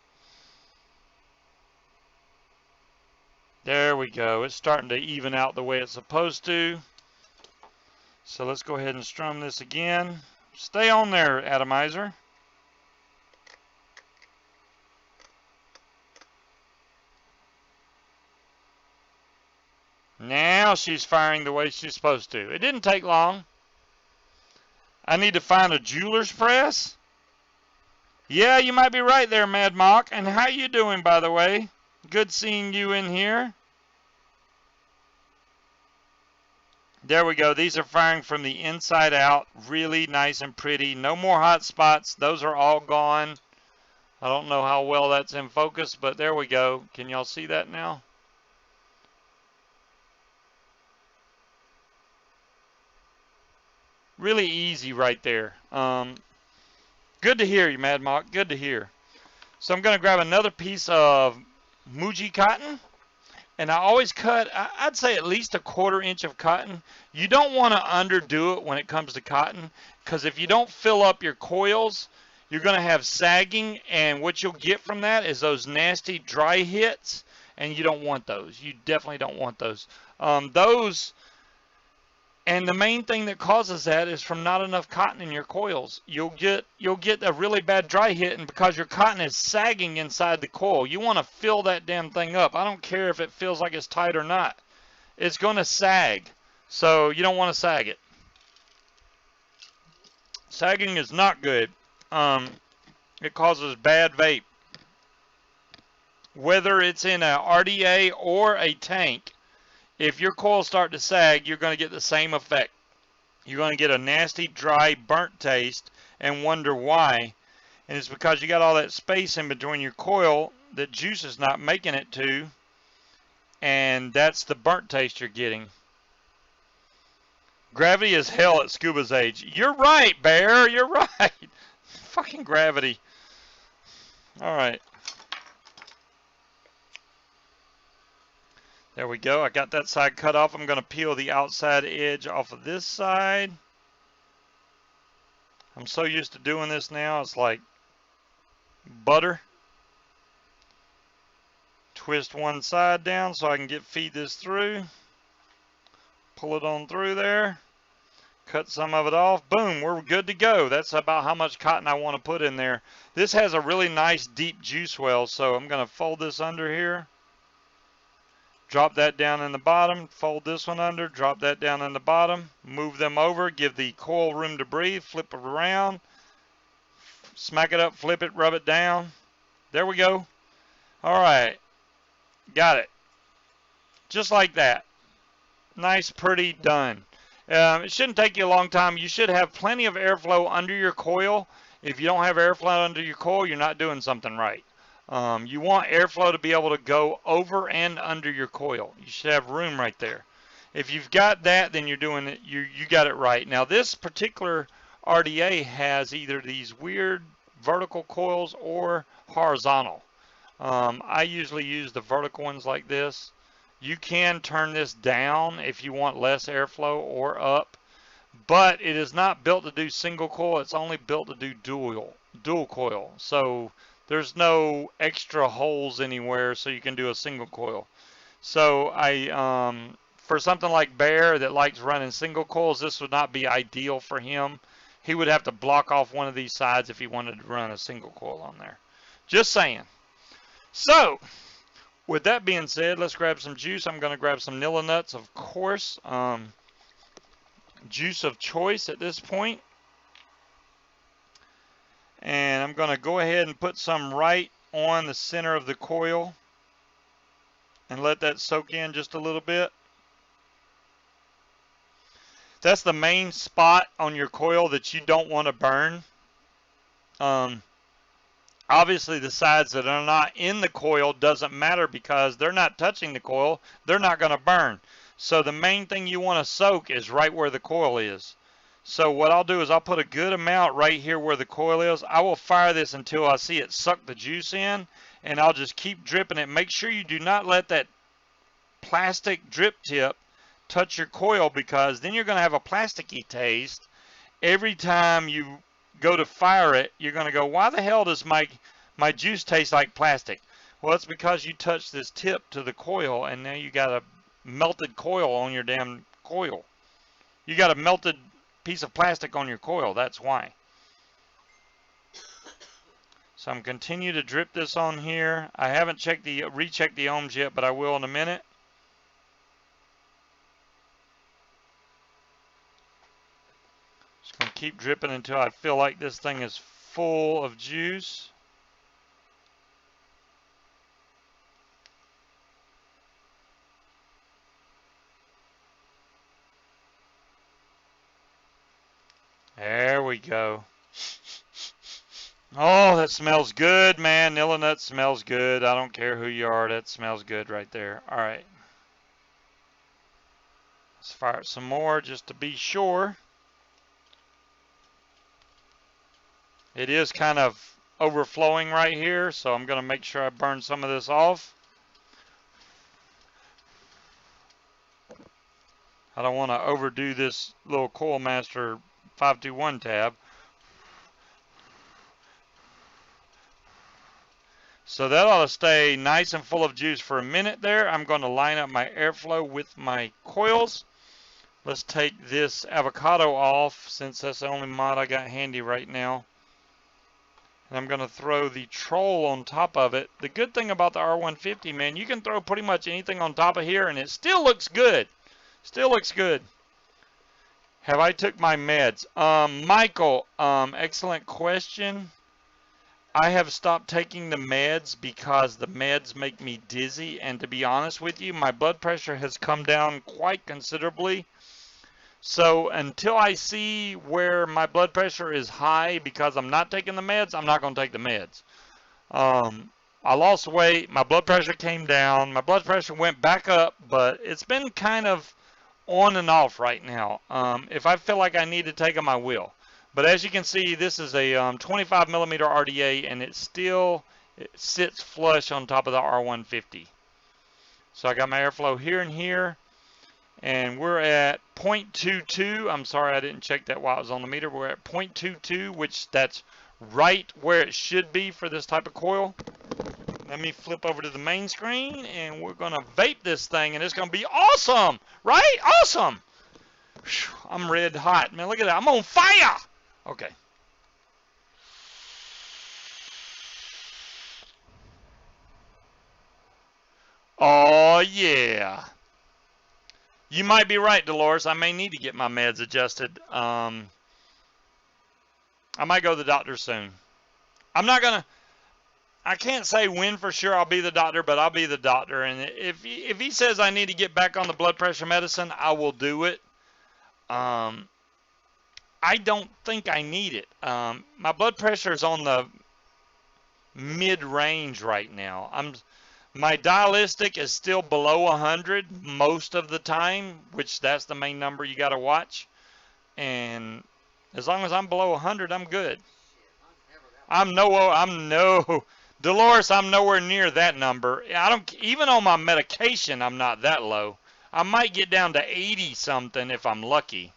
There we go. It's starting to even out the way it's supposed to. So let's go ahead and strum this again. Stay on there, atomizer. Now she's firing the way she's supposed to. It didn't take long. I need to find a jeweler's press. Yeah, you might be right there, Mad Mock. And how you doing, by the way? Good seeing you in here. There we go. These are firing from the inside out. Really nice and pretty. No more hot spots. Those are all gone. I don't know how well that's in focus, but there we go. Can y'all see that now? Really easy right there. Good to hear you, Mad Mock. Good to hear. So I'm going to grab another piece of Muji cotton. And I always cut, I'd say at least 1/4 inch of cotton. You don't want to underdo it when it comes to cotton, because if you don't fill up your coils, you're going to have sagging, and what you'll get from that is those nasty dry hits, and you don't want those. You definitely don't want those. And the main thing that causes that is from not enough cotton in your coils. You'll get a really bad dry hit, and because your cotton is sagging inside the coil, you want to fill that damn thing up. I don't care if it feels like it's tight or not. It's going to sag. So you don't want to sag it. Sagging is not good. It causes bad vape. Whether it's in a RDA or a tank, if your coils start to sag, you're going to get the same effect. You're going to get a nasty, dry, burnt taste and wonder why. And it's because you got all that space in between your coil that juice is not making it to. And that's the burnt taste you're getting. Gravity is hell at Scuba's age. You're right, Bear. You're right. Fucking gravity. All right. There we go. I got that side cut off. I'm going to peel the outside edge off of this side. I'm so used to doing this now. It's like butter. Twist one side down so I can feed this through. Pull it on through there. Cut some of it off. Boom, we're good to go. That's about how much cotton I want to put in there. This has a really nice deep juice well, so I'm going to fold this under here. drop that down in the bottom, fold this one under, drop that down in the bottom, move them over, give the coil room to breathe, flip it around, smack it up, flip it, rub it down. There we go. All right, got it. Just like that. Nice, pretty, done. It shouldn't take you a long time. You should have plenty of airflow under your coil. If you don't have airflow under your coil, you're not doing something right. You want airflow to be able to go over and under your coil. You should have room right there. If you've got that, then you're doing it. You got it right. Now this particular RDA has either these weird vertical coils or horizontal. I usually use the vertical ones like this. You can turn this down if you want less airflow or up, but it is not built to do single coil. It's only built to do dual coil. So there's no extra holes anywhere, so you can do a single coil. So for something like Bear that likes running single coils, this would not be ideal for him. He would have to block off one of these sides if he wanted to run a single coil on there. Just saying. So, with that being said, let's grab some juice. I'm going to grab some Nilla nuts, of course. Juice of choice at this point. And I'm going to go ahead and put some right on the center of the coil and let that soak in just a little bit. That's the main spot on your coil that you don't want to burn. Obviously, the sides that are not in the coil doesn't matter because they're not touching the coil. They're not going to burn. So the main thing you want to soak is right where the coil is. So what I'll do is I'll put a good amount right here where the coil is. I will fire this until I see it suck the juice in, and I'll just keep dripping it. Make sure you do not let that plastic drip tip touch your coil, because then you're going to have a plasticky taste every time you go to fire it. You're going to go, why the hell does my juice taste like plastic? Well, it's because you touched this tip to the coil, and now you got a melted coil on your damn coil. You got a melted piece of plastic on your coil. That's why. So I'm continue to drip this on here. I haven't rechecked the ohms yet, but I will in a minute. Just going to keep dripping until I feel like this thing is full of juice. There we go. Oh, that smells good, man. Nilla nut smells good. I don't care who you are. That smells good right there. All right. Let's fire it some more just to be sure. It is kind of overflowing right here, so I'm going to make sure I burn some of this off. I don't want to overdo this little Coil Master 521 tab. So that ought to stay nice and full of juice for a minute there. I'm going to line up my airflow with my coils. Let's take this avocado off, since that's the only mod I got handy right now. And I'm going to throw the troll on top of it. The good thing about the R150, man, you can throw pretty much anything on top of here and it still looks good. Still looks good. Have I took my meds? Michael, excellent question. I have stopped taking the meds because the meds make me dizzy, and to be honest with you, my blood pressure has come down quite considerably. So until I see where my blood pressure is high because I'm not taking the meds, I'm not going to take the meds. I lost weight, my blood pressure came down, my blood pressure went back up, but it's been kind of on and off right now. If I feel like I need to take them, I will. But as you can see, this is a 25 millimeter RDA, and it sits flush on top of the R150. So I got my airflow here and here, and we're at 0.22. I'm sorry I didn't check that while I was on the meter. We're at 0.22, which that's right where it should be for this type of coil. Let me flip over to the main screen, and we're going to vape this thing, and it's going to be awesome, right? Awesome. Whew, I'm red hot, man. Look at that. I'm on fire. Okay. Oh, yeah. You might be right, Dolores. I may need to get my meds adjusted. I might go to the doctor soon. I'm not going to. I can't say when for sure I'll be the doctor, but I'll be the doctor. And if he says I need to get back on the blood pressure medicine, I will do it. I don't think I need it. My blood pressure is on the mid-range right now. My dialytic is still below 100 most of the time, which that's the main number you got to watch. And as long as I'm below 100, I'm good. I'm no Dolores. I'm nowhere near that number. I don't even on my medication. I'm not that low. I might get down to 80 something if I'm lucky.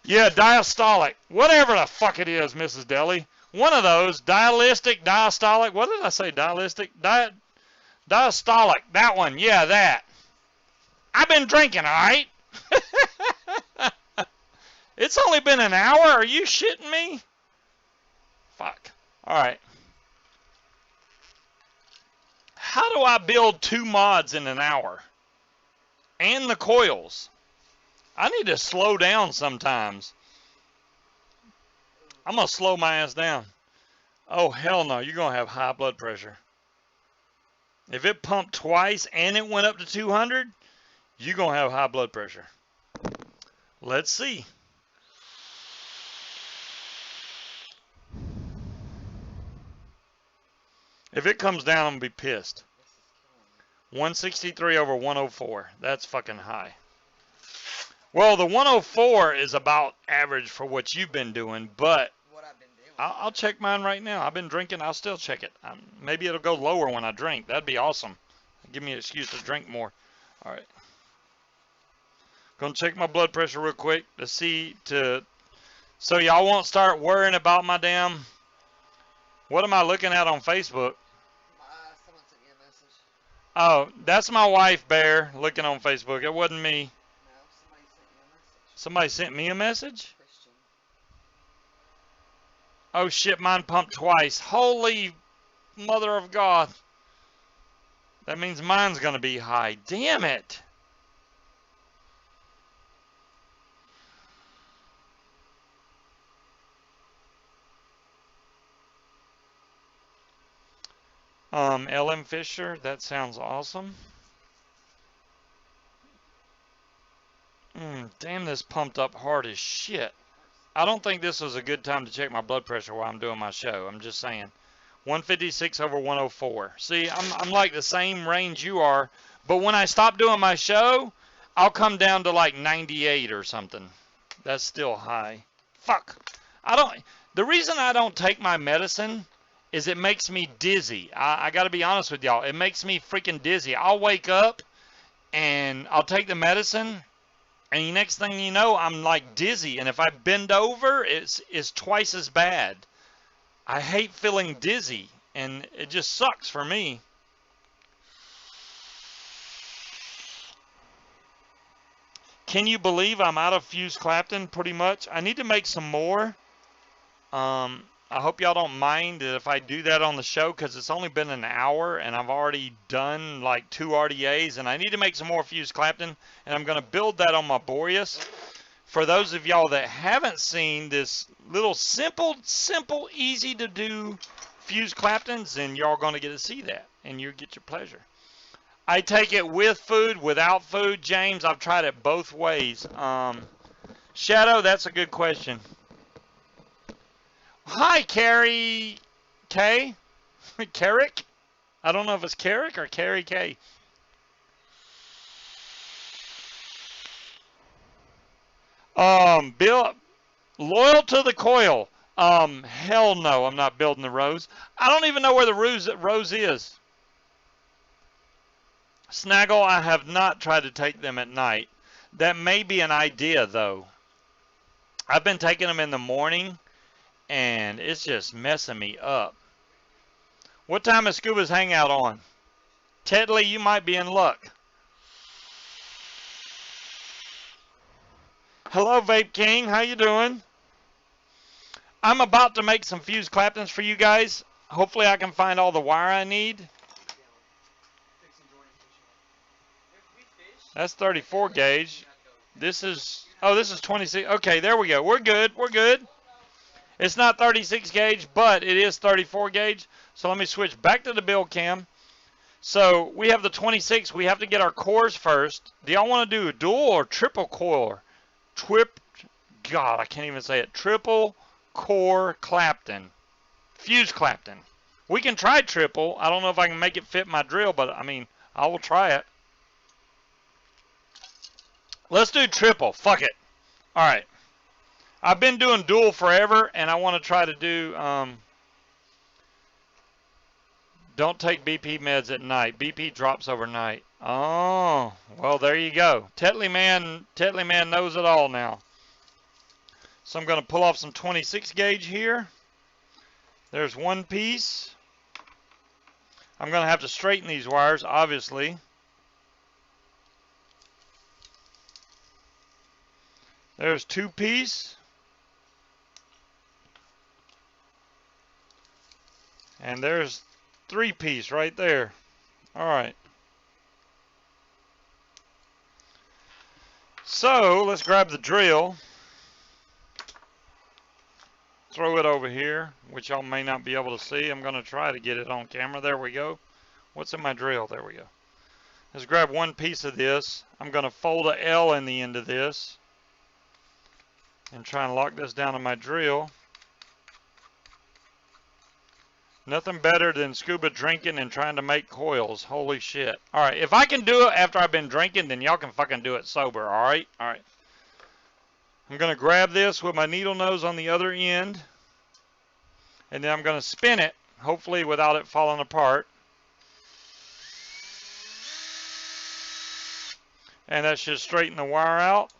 Yeah, diastolic. Whatever the fuck it is, Mrs. Deli. One of those. Dialytic, diastolic. What did I say? Dialytic? Diastolic. That one. Yeah, that. I've been drinking, alright? It's only been an hour? Are you shitting me? Fuck. Alright. How do I build 2 mods in an hour? And the coils. I need to slow down sometimes. I'm going to slow my ass down. Oh, hell no. You're going to have high blood pressure. If it pumped twice and it went up to 200, you're going to have high blood pressure. Let's see. If it comes down, I'm going to be pissed. 163 over 104. That's fucking high. Well, the 104 is about average for what you've been doing, but What I've been doing. I'll check mine right now. I've been drinking. I'll still check it. Maybe it'll go lower when I drink. That'd be awesome. Give me an excuse to drink more. All right. Gonna check my blood pressure real quick to see so y'all won't start worrying about my damn. What am I looking at on Facebook? Someone sent me a message. Oh, that's my wife, Bear, looking on Facebook. It wasn't me. No, somebody sent me a message. Somebody sent me a message? Christian. Oh shit, mine pumped twice. Holy mother of God. That means mine's gonna be high. Damn it. LM Fisher, that sounds awesome. Damn, this pumped up hard as shit. I don't think this was a good time to check my blood pressure while I'm doing my show. I'm just saying. 156 over 104. See, I'm like the same range you are, but when I stop doing my show, I'll come down to like 98 or something. That's still high. Fuck. The reason I don't take my medicine is it makes me dizzy. I got to be honest with y'all. It makes me freaking dizzy. I'll wake up and I'll take the medicine, and the next thing you know, I'm like dizzy. And if I bend over, it's twice as bad. I hate feeling dizzy, and it just sucks for me. Can you believe I'm out of Fuse Clapton pretty much? I need to make some more. I hope y'all don't mind if I do that on the show, because it's only been an hour and I've already done like 2 RDAs, and I need to make some more Fuse Clapton, and I'm going to build that on my Boreas. For those of y'all that haven't seen this little simple, easy to do Fuse Claptons, then y'all going to get to see that, and you get your pleasure. I take it with food, without food, James. I've tried it both ways. Shadow, that's a good question. Hi, Carrie K. Carrick? I don't know if it's Carrick or Carrie K. Bill, loyal to the coil. Hell no, I'm not building the rose. I don't even know where the rose is. Snaggle, I have not tried to take them at night. That may be an idea, though. I've been taking them in the morning, and it's just messing me up. What time is Scuba's hangout on? Tedley, you might be in luck. Hello, Vape King. How you doing? I'm about to make some Fuse Claptons for you guys. hopefully I can find all the wire I need. That's 34 gauge. This is, oh, this is 26. Okay, there we go. We're good. We're good. It's not 36 gauge, but it is 34 gauge. So let me switch back to the build cam. So we have the 26. We have to get our cores first. Do y'all want to do a dual or triple core? God, I can't even say it. Triple core Clapton. Fuse Clapton. We can try triple. I don't know if I can make it fit my drill, but I mean, I will try it. Let's do triple. Fuck it. All right. I've been doing dual forever, and I want to try to do. Don't take BP meds at night. BP drops overnight. Oh, well, there you go. Tetley Man knows it all now. So I'm going to pull off some 26 gauge here. There's one piece. I'm going to have to straighten these wires, obviously. There's two piece. And there's three piece right there. All right. So let's grab the drill. Throw it over here, which y'all may not be able to see. I'm going to try to get it on camera. There we go. What's in my drill? There we go. Let's grab one piece of this. I'm going to fold a L in the end of this and try and lock this down in my drill. Nothing better than scuba drinking and trying to make coils. Holy shit. Alright, if I can do it after I've been drinking, then y'all can fucking do it sober, alright? Alright. I'm going to grab this with my needle nose on the other end. And then I'm going to spin it, hopefully without it falling apart. And that should straighten the wire out.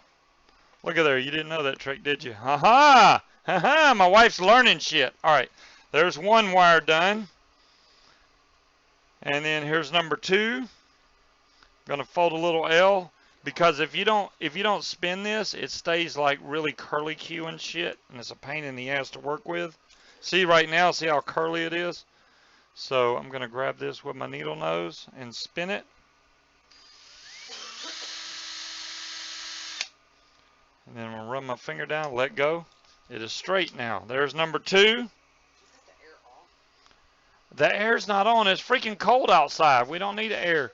Look at there, you didn't know that trick, did you? Ha-ha! Ha-ha! My wife's learning shit. Alright, there's one wire done. And then here's number two. Gonna fold a little L. Because if you don't spin this, it stays like really curly Q and shit. And it's a pain in the ass to work with. See right now, see how curly it is? So I'm gonna grab this with my needle nose and spin it. And then I'm going to run my finger down, let go. It is straight now. There's number two. The air's not on. It's freaking cold outside. We don't need air.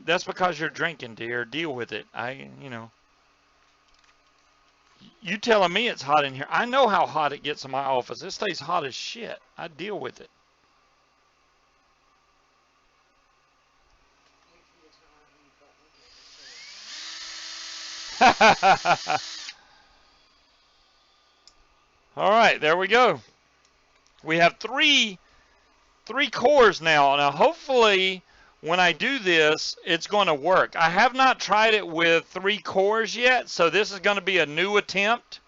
That's because you're drinking, dear. Deal with it. You telling me it's hot in here. I know how hot it gets in my office. It stays hot as shit. I deal with it. All right, there we go. We have three cores now. Now, hopefully, when I do this, it's going to work. I have not tried it with 3 cores yet, so this is going to be a new attempt.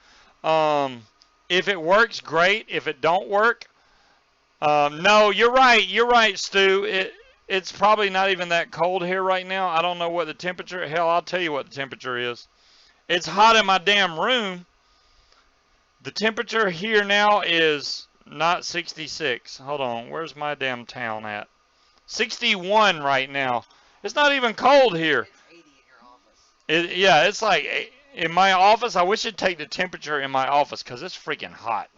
If it works, great. If it don't work, no, you're right. You're right, Stu. It's probably not even that cold here right now. I don't know what the temperature. Hell, I'll tell you what the temperature is. It's hot in my damn room. The temperature here now is not 66. Hold on. Where's my damn town at? 61 right now. It's not even cold here. It's 80 in your office. Yeah, it's like in my office. I wish it'd take the temperature in my office because it's freaking hot.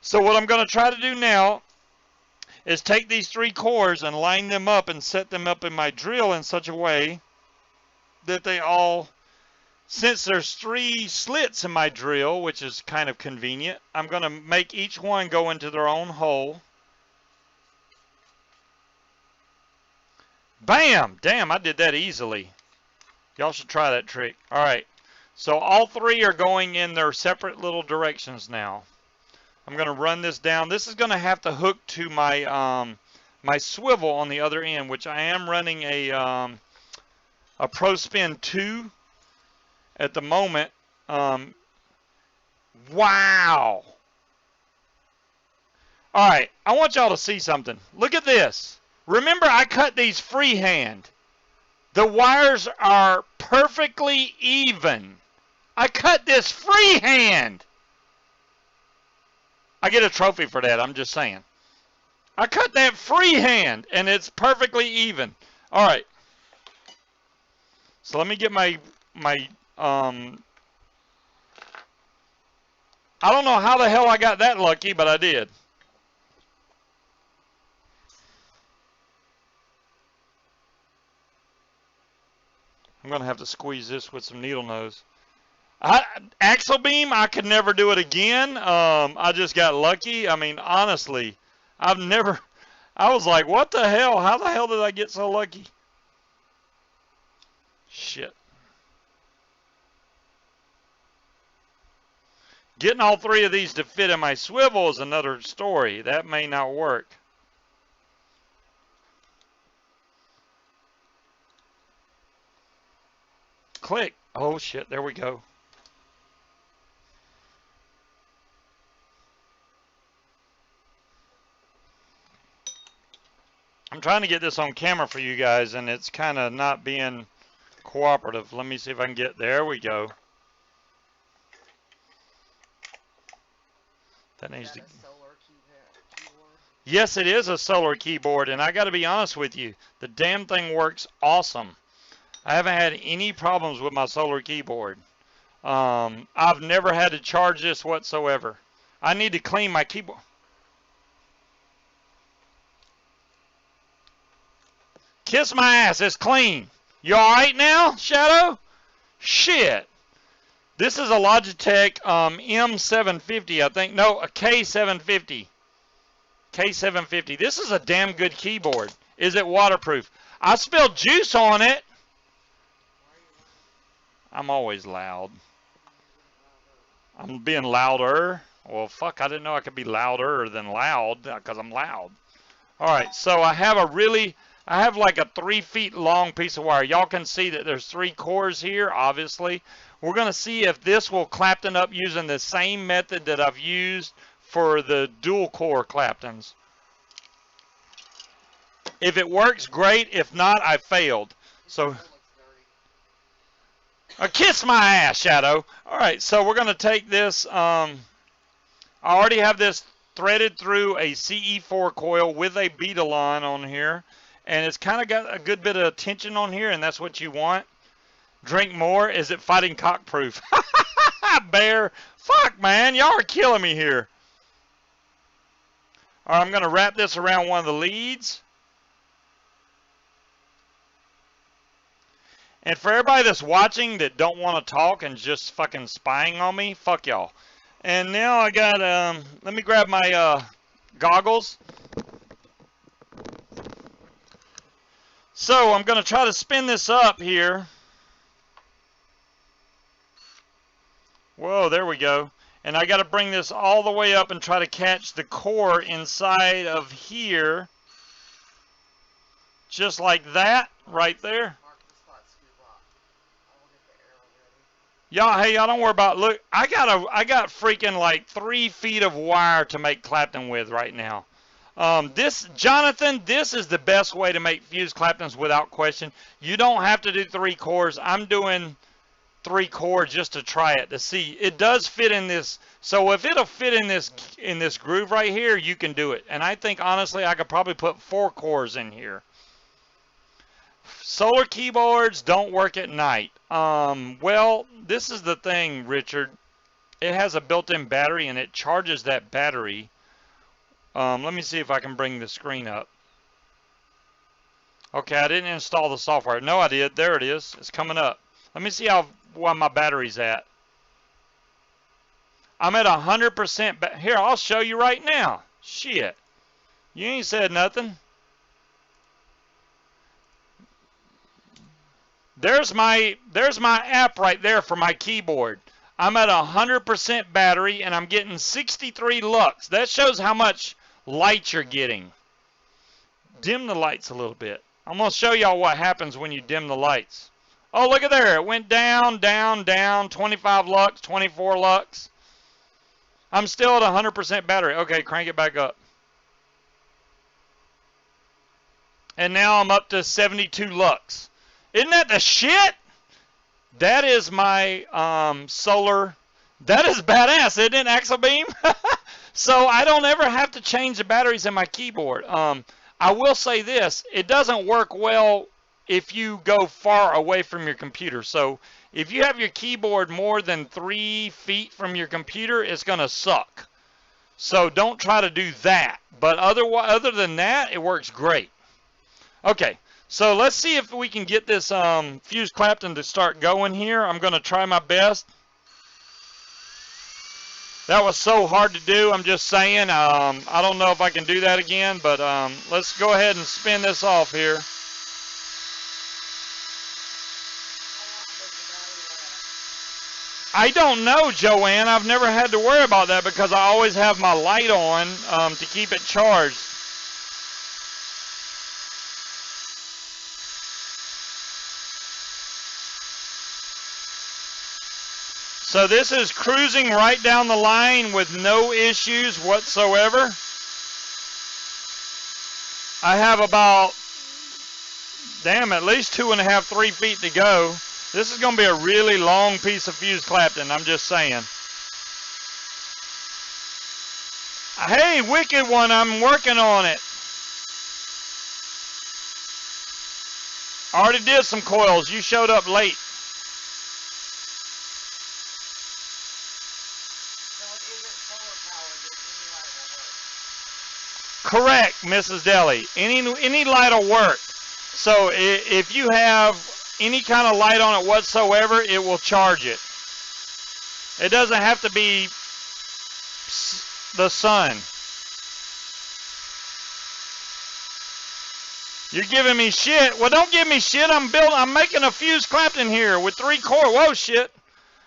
So what I'm going to try to do now is take these 3 cores and line them up and set them up in my drill in such a way that they all, since there's 3 slits in my drill, which is kind of convenient, I'm going to make each one go into their own hole. Bam! Damn, I did that easily. Y'all should try that trick. Alright, so all 3 are going in their separate little directions now. I'm going to run this down. This is going to have to hook to my my swivel on the other end, which I am running a ProSpin 2 at the moment. Wow! Alright, I want y'all to see something. Look at this. Remember, I cut these freehand. The wires are perfectly even. I cut this freehand. I get a trophy for that, I'm just saying. I cut that freehand, and it's perfectly even. All right. So let me get my I don't know how the hell I got that lucky, but I did. I'm going to have to squeeze this with some needle nose. Axle beam, I could never do it again. I just got lucky. I mean, honestly, I was like, what the hell? How the hell did I get so lucky? Shit. Getting all three of these to fit in my swivel is another story. That may not work. Click. Oh, shit. There we go. I'm trying to get this on camera for you guys, and it's kind of not being cooperative. Let me see if I can get... There we go. That needs to... solar keyboard? Yes, it is a solar keyboard, and I got to be honest with you. The damn thing works awesome. I haven't had any problems with my solar keyboard. I've never had to charge this whatsoever. I need to clean my keyboard. Kiss my ass, it's clean. You alright now, Shadow? Shit. This is a Logitech M750, I think. No, a K750. K750. This is a damn good keyboard. Is it waterproof? I spilled juice on it. I'm always loud. I'm being louder. Well, fuck, I didn't know I could be louder than loud because I'm loud. Alright, so I have like a 3 feet long piece of wire. Y'all can see that there's 3 cores here, obviously. We're going to see if this will Clapton up using the same method that I've used for the dual core Claptons. If it works, great. If not, I failed. So, kiss my ass, Shadow. Alright, so we're going to take this. I already have this threaded through a CE4 coil with a Beadalon on here. And it's kind of got a good bit of tension on here, and that's what you want. Drink more. Is it fighting cockproof? Bear. Fuck, man. Y'all are killing me here. All right, I'm going to wrap this around one of the leads. And for everybody that's watching that don't want to talk and just fucking spying on me, fuck y'all. And now I got, let me grab my goggles. So I'm going to try to spin this up here. Whoa, there we go. And I got to bring this all the way up and try to catch the core inside of here. Just like that, right there. Mark the spot, Scuba. I will get the arrow ready. Y'all, hey, y'all don't worry about. Look, I got freaking like 3 feet of wire to make Clapton with right now. Jonathan, this is the best way to make fused Claptons without question. You don't have to do 3 cores. I'm doing 3 cores just to try it to see. It does fit in this. So if it'll fit in this groove right here, you can do it. And I think honestly, I could probably put 4 cores in here. Solar keyboards don't work at night. Well, this is the thing, Richard. It has a built-in battery, and it charges that battery. Let me see if I can bring the screen up. Okay, I didn't install the software. No, I did. There it is. It's coming up. Let me see where my battery's at. I'm at 100%. Here, I'll show you right now. Shit. You ain't said nothing. There's my app right there for my keyboard. I'm at 100% battery, and I'm getting 63 lux. That shows how much light you're getting. Dim the lights a little bit. I'm going to show y'all what happens when you dim the lights. Oh, look at there. It went down, down, down. 25 lux, 24 lux. I'm still at 100% battery. Okay, crank it back up. And now I'm up to 72 lux. Isn't that the shit? That is my solar. That is badass, isn't it, Axle Beam? So I don't ever have to change the batteries in my keyboard. I will say this, it doesn't work well if you go far away from your computer. So if you have your keyboard more than 3 feet from your computer, it's going to suck. So don't try to do that. But other than that, it works great. Okay, so let's see if we can get this fuse Clapton to start going here. I'm going to try my best. That was so hard to do, I'm just saying. I don't know if I can do that again, but let's go ahead and spin this off here. I don't know, Joanne. I've never had to worry about that because I always have my light on to keep it charged. So this is cruising right down the line with no issues whatsoever. I have about, at least 2.5, 3 feet to go. This is going to be a really long piece of fuse Clapton, I'm just saying. Hey, Wicked One, I'm working on it. I already did some coils. You showed up late. Correct, Mrs. Deli. Any light will work. So if you have any kind of light on it whatsoever, it will charge it. It doesn't have to be the sun. You're giving me shit. Well, don't give me shit. I'm making a fuse Clapton here with 3 core. Whoa, shit.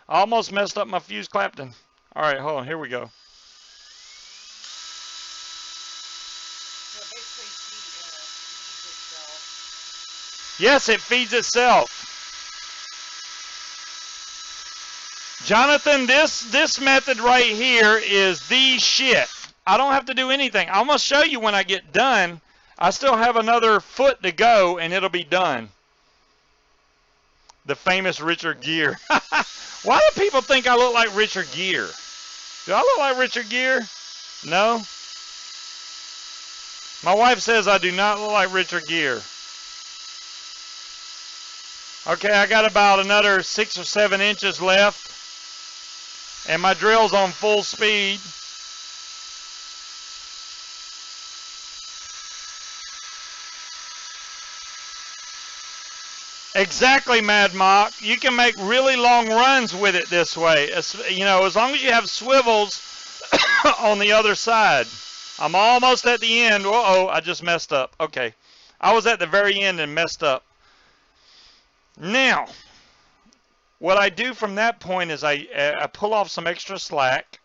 I almost messed up my fuse Clapton. All right, hold on. Here we go. Yes, it feeds itself. Jonathan, this method right here is the shit. I don't have to do anything. I'm going to show you when I get done. I still have another foot to go, and it'll be done. The famous Richard Gere. Why do people think I look like Richard Gere? Do I look like Richard Gere? No? My wife says I do not look like Richard Gere. Okay, I got about another 6 or 7 inches left. And my drill's on full speed. Exactly, Mad Mock. You can make really long runs with it this way. You know, as long as you have swivels on the other side. I'm almost at the end. Uh-oh, I just messed up. Okay. I was at the very end and messed up. Now, what I do from that point is I pull off some extra slack.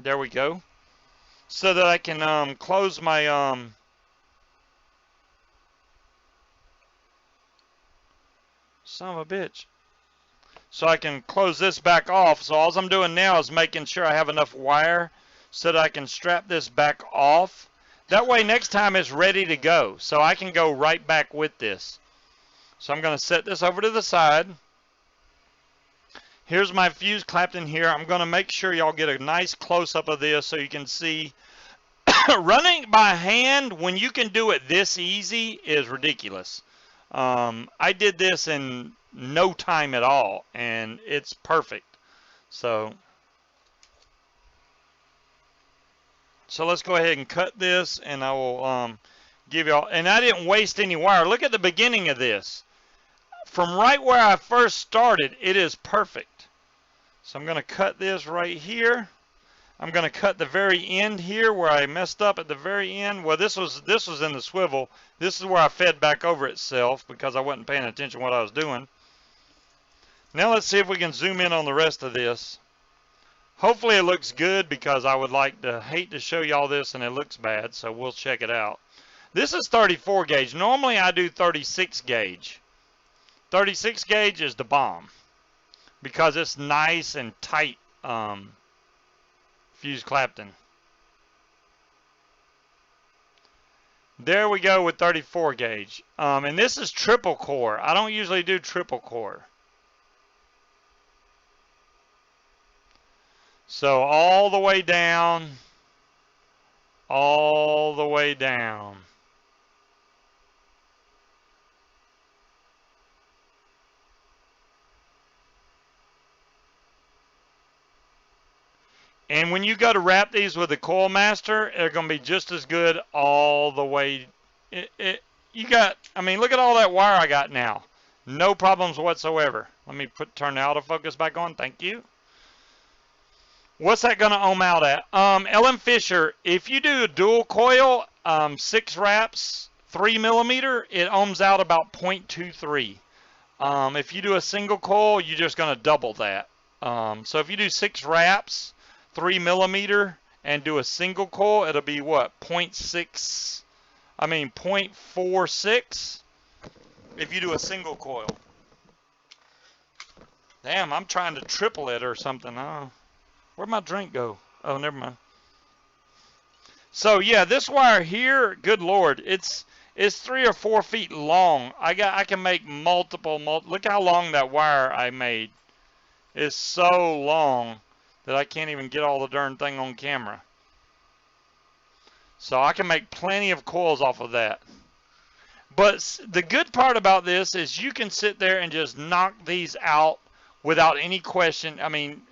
There we go. So that I can close my son of a bitch. So I can close this back off. So all I'm doing now is making sure I have enough wire so that I can strap this back off. That way next time it's ready to go. So I can go right back with this. So I'm going to set this over to the side. Here's my fuse Clapton here. I'm going to make sure y'all get a nice close-up of this so you can see. Running by hand when you can do it this easy is ridiculous. I did this in no time at all, and it's perfect. So let's go ahead and cut this, and I will give y'all. And I didn't waste any wire. Look at the beginning of this. From right where I first started, it is perfect. So I'm going to cut this right here. I'm going to cut the very end here where I messed up at the very end. Well, this was in the swivel. This is where I fed back over itself because I wasn't paying attention to what I was doing. Now let's see if we can zoom in on the rest of this. Hopefully it looks good because I would hate to show y'all this and it looks bad, so we'll check it out. This is 34 gauge. Normally I do 36 gauge. 36 gauge is the bomb because it's nice and tight fuse Clapton. There we go with 34 gauge. And this is triple core. I don't usually do triple core. So all the way down, all the way down. And when you go to wrap these with the Coil Master, they're going to be just as good all the way. You got, I mean, look at all that wire I got now. No problems whatsoever. Let me turn the autofocus back on. Thank you. What's that going to ohm out at? Ellen Fisher, if you do a dual coil, 6 wraps, 3 millimeter, it ohms out about 0.23. If you do a single coil, you're just going to double that. So if you do 6 wraps, 3 millimeter, and do a single coil, it'll be what? 0.46 if you do a single coil. Damn, I'm trying to triple it or something. Where'd my drink go? Oh, never mind. So yeah, this wire here, good lord, it's 3 or 4 feet long. I can make multiple. Look how long that wire I made. It's so long that I can't even get all the darn thing on camera. So I can make plenty of coils off of that. But the good part about this is you can sit there and just knock these out without any question. I mean,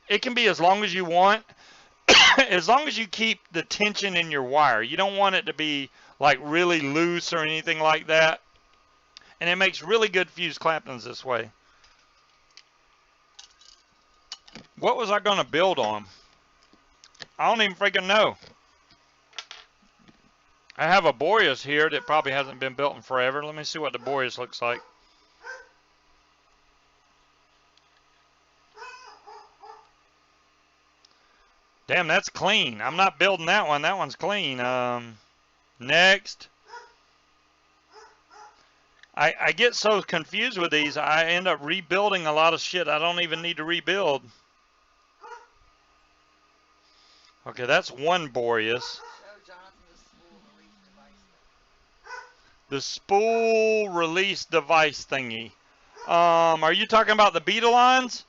it can be as long as you want, as long as you keep the tension in your wire. You don't want it to be like really loose or anything like that. And it makes really good fuse claptons this way. What was I going to build on? I don't even freaking know. I have a Boreas here that probably hasn't been built in forever. Let me see what the Boreas looks like. Damn, that's clean. I'm not building that one. That one's clean. Next. I get so confused with these, I end up rebuilding a lot of shit I don't even need to rebuild. Okay, that's one Boreas. The spool release device thingy. Are you talking about the beta lines?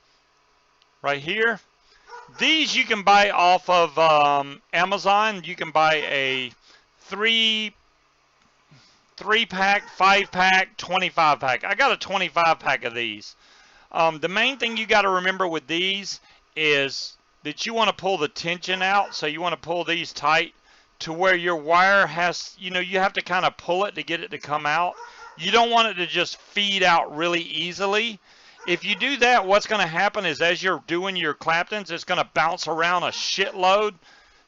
Right here? These you can buy off of Amazon. You can buy a 3-pack, 5-pack, 25-pack. I got a 25-pack of these. The main thing you got to remember with these is that you want to pull the tension out. So you want to pull these tight to where your wire has, you have to kind of pull it to get it to come out. You don't want it to just feed out really easily. If you do that, what's going to happen is as you're doing your claptons, it's going to bounce around a shitload.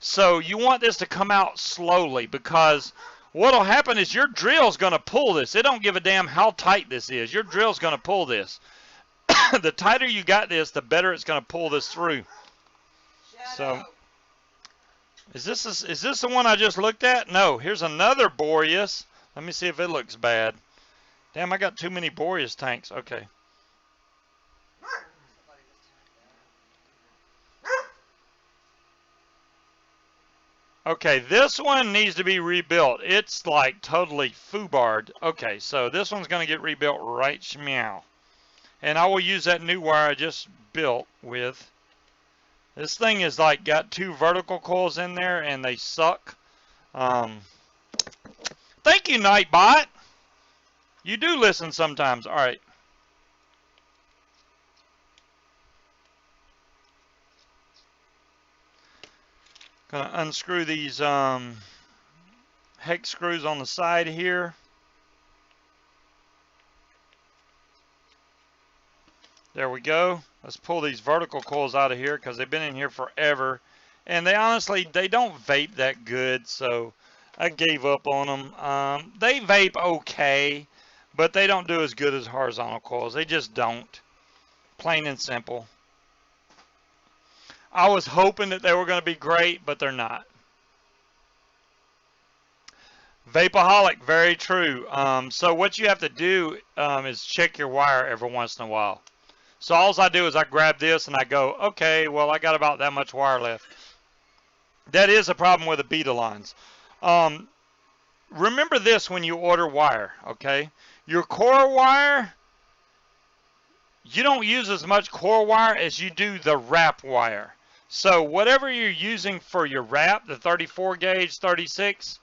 So you want this to come out slowly, because what will happen is your drill's going to pull this. It don't give a damn how tight this is. Your drill's going to pull this. The tighter you got this, the better it's going to pull this through. So, is this the one I just looked at? No, here's another Boreas. Let me see if it looks bad. Damn, I got too many Boreas tanks. Okay. Okay, this one needs to be rebuilt. It's like totally foobarred. Okay, so this one's going to get rebuilt right meow. And I will use that new wire I just built with. This thing is like got 2 vertical coils in there and they suck. Thank you, Nightbot. You do listen sometimes. All right. Gonna unscrew these hex screws on the side here. There we go. Let's pull these vertical coils out of here because they've been in here forever. And they honestly, they don't vape that good, so I gave up on them. They vape okay, but they don't do as good as horizontal coils. They just don't. Plain and simple. I was hoping that they were going to be great, but they're not. Vapeaholic, very true. So what you have to do is check your wire every once in a while. So all I do is I grab this and I go, okay, well, I got about that much wire left. That is a problem with the beta lines. Remember this when you order wire, okay? Your core wire, you don't use as much core wire as you do the wrap wire. So whatever you're using for your wrap, the 34 gauge, 36,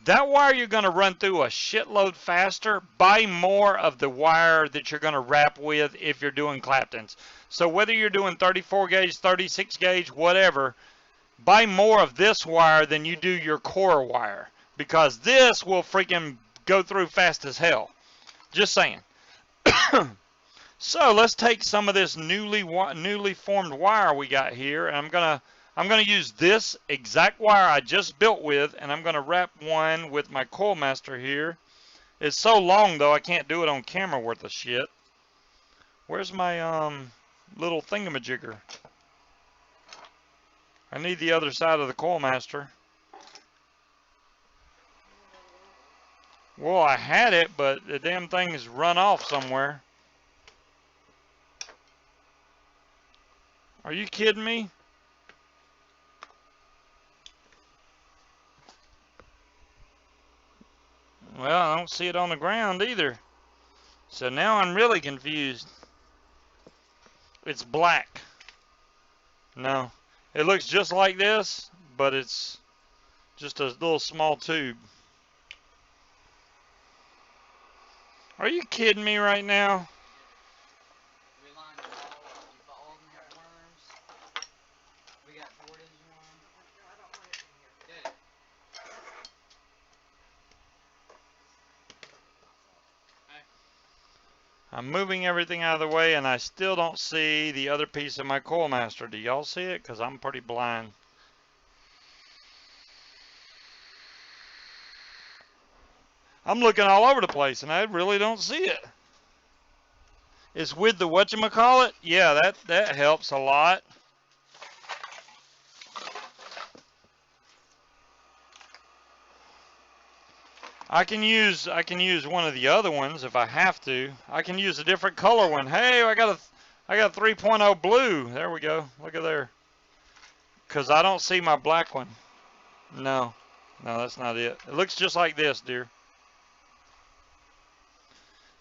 that wire you're going to run through a shitload faster. Buy more of the wire that you're going to wrap with if you're doing Claptons. So whether you're doing 34 gauge, 36 gauge, whatever, buy more of this wire than you do your core wire, because this will freaking go through fast as hell. Just saying. So let's take some of this newly formed wire we got here, and I'm gonna use this exact wire I just built with, and I'm gonna wrap one with my coil master here. It's so long though I can't do it on camera worth of shit. Where's my little thingamajigger? I need the other side of the coil master. Well, I had it, but the damn thing has run off somewhere. Are you kidding me? Well, I don't see it on the ground either. So now I'm really confused. It's black. No. It looks just like this, but it's just a little small tube. Are you kidding me right now? We lined them all of them have worms. We got Jordan's one. I don't want it in here. Get it. Hey. I'm moving everything out of the way, and I still don't see the other piece of my coil master. Do y'all see it? Because I'm pretty blind. I'm looking all over the place, and I really don't see it. It's with the whatchamacallit? Yeah, that helps a lot. I can use one of the other ones if I have to. I can use a different color one. Hey, I got a 3.0 blue. There we go. Look at there. Cause I don't see my black one. No, that's not it. It looks just like this, dear.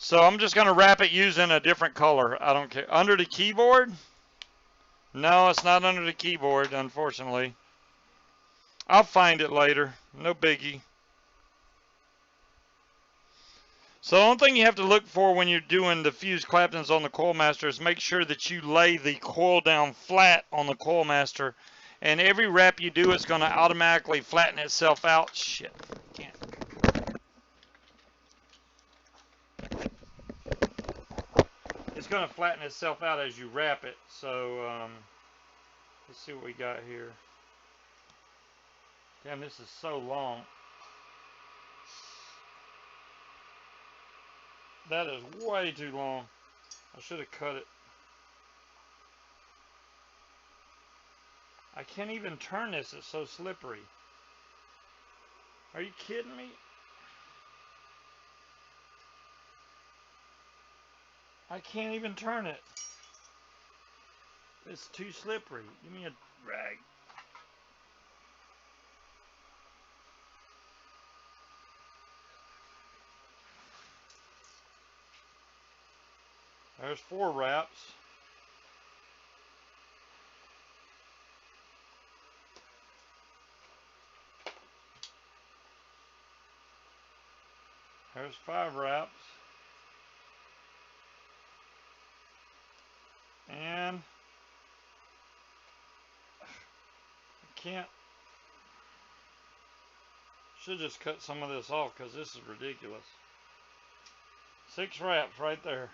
So I'm just gonna wrap it using a different color. I don't care. Under the keyboard? No, it's not under the keyboard, unfortunately. I'll find it later. No biggie. So the only thing you have to look for when you're doing the fused Claptons on the coil master is make sure that you lay the coil down flat on the coil master, and every wrap you do, it's going to automatically flatten itself out. Shit, can't. It's going to flatten itself out as you wrap it. So let's see what we got here. Damn, this is so long. That is way too long. I should have cut it. I can't even turn this. It's so slippery. Are you kidding me? I can't even turn it. It's too slippery. Give me a rag. There's 4 wraps. There's 5 wraps. And I can't. Should just cut some of this off because this is ridiculous. 6 wraps right there.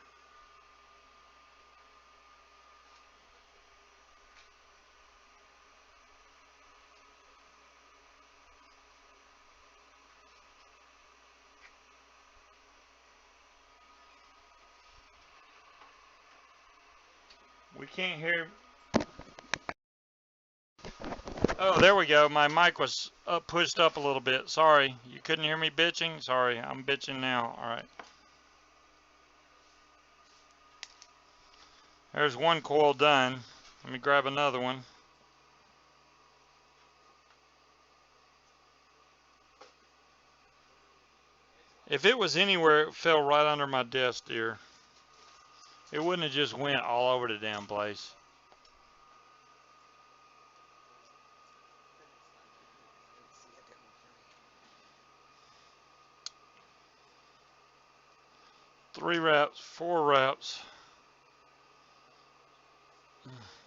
We can't hear. Oh, there we go. My mic was pushed up a little bit. Sorry. You couldn't hear me bitching? Sorry. I'm bitching now. All right. There's 1 coil done. Let me grab another one. If it was anywhere, it fell right under my desk, dear. It wouldn't have just went all over the damn place. 3 wraps, 4 wraps,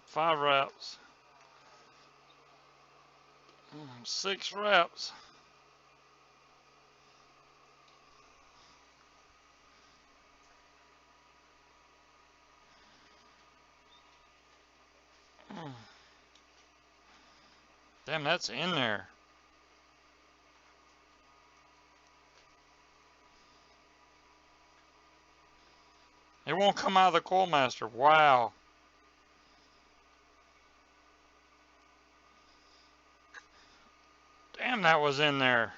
5 wraps, 6 wraps. Damn, that's in there. It won't come out of the coil master. Wow. Damn, that was in there.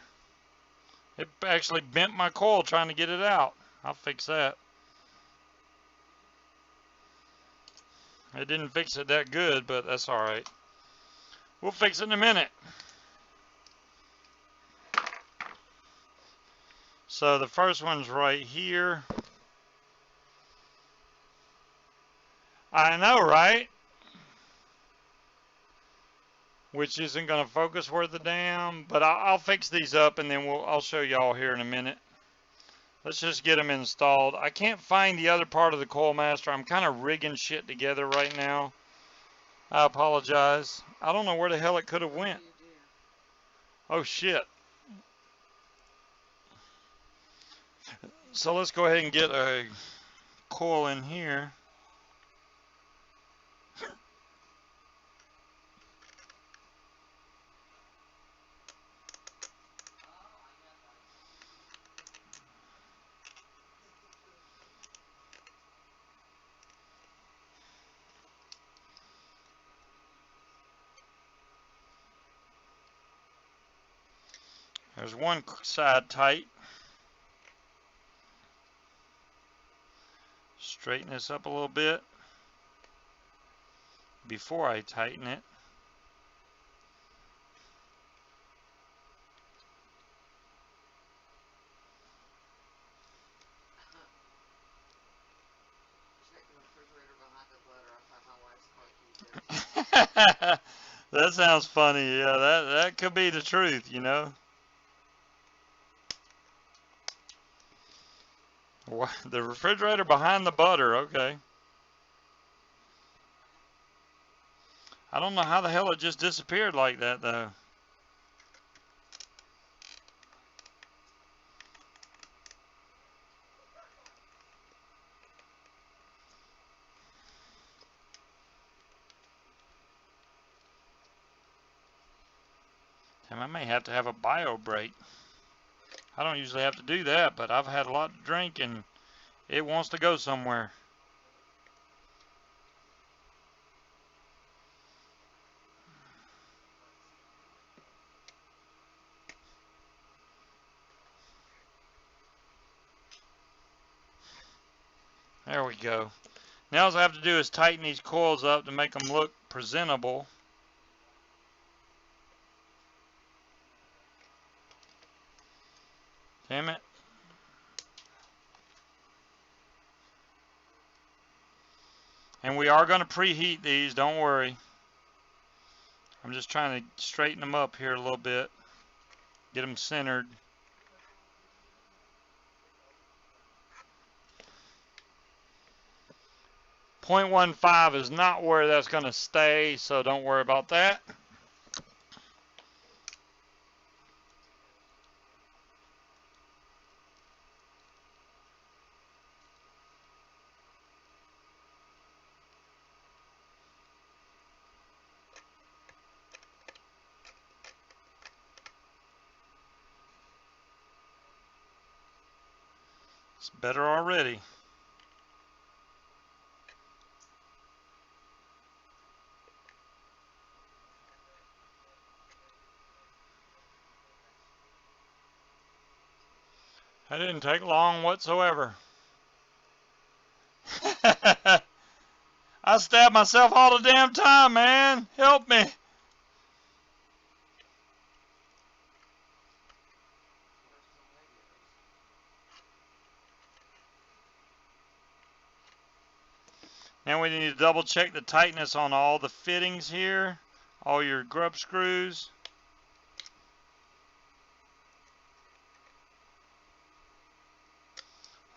It actually bent my coil trying to get it out. I'll fix that. It didn't fix it that good, but that's alright. We'll fix it in a minute. So the first one's right here. I know, right? Which isn't going to focus worth a damn, but I'll fix these up and then I'll show y'all here in a minute. Let's just get them installed. I can't find the other part of the coil master. I'm kind of rigging shit together right now. I apologize. I don't know where the hell it could have went. Oh shit. So let's go ahead and get a coil in here. There's one side tight. Straighten this up a little bit before I tighten it. Check the refrigerator behind the butter. I find my wife's car keys. That sounds funny. Yeah, that could be the truth, you know. The refrigerator behind the butter, okay. I don't know how the hell it just disappeared like that, though. Damn, I may have to have a bio break. I don't usually have to do that, but I've had a lot to drink and it wants to go somewhere. There we go. Now all I have to do is tighten these coils up to make them look presentable. Damn it. And we are going to preheat these, don't worry. I'm just trying to straighten them up here a little bit. Get them centered. .15 is not where that's going to stay, so don't worry about that. It's better already. That didn't take long whatsoever. I stabbed myself all the damn time, man. Help me. Now we need to double check the tightness on all the fittings here, all your grub screws.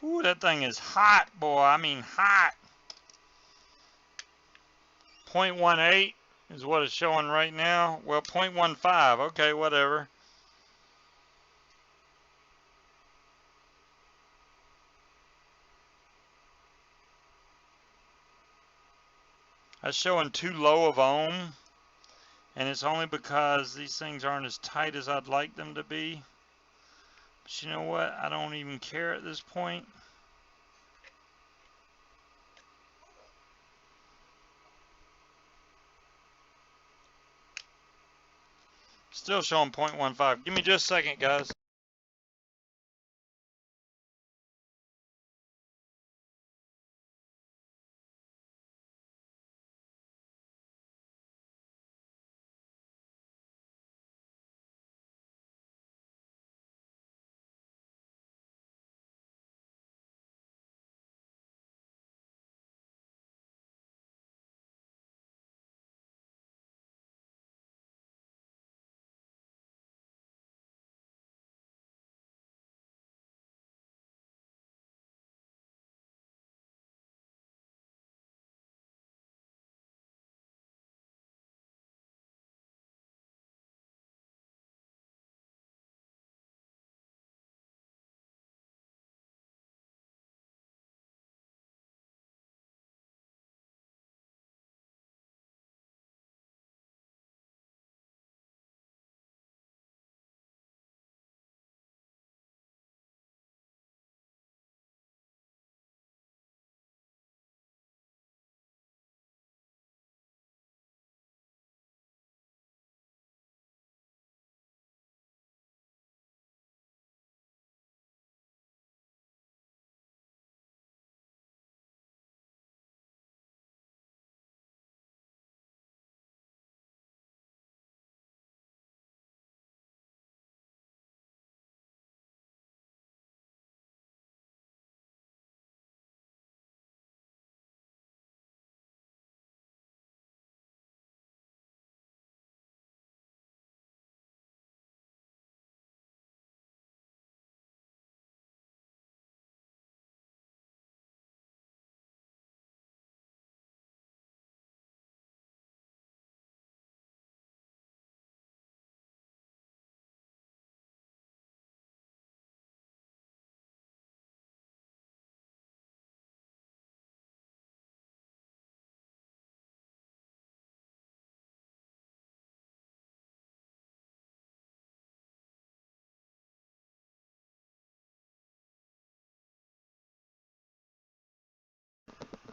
Ooh, that thing is hot, boy. I mean hot. 0.18 is what it's showing right now. Well, 0.15. Okay, whatever. That's showing too low of ohm, and it's only because these things aren't as tight as I'd like them to be. But you know what? I don't even care at this point. Still showing 0.15. Give me just a second, guys.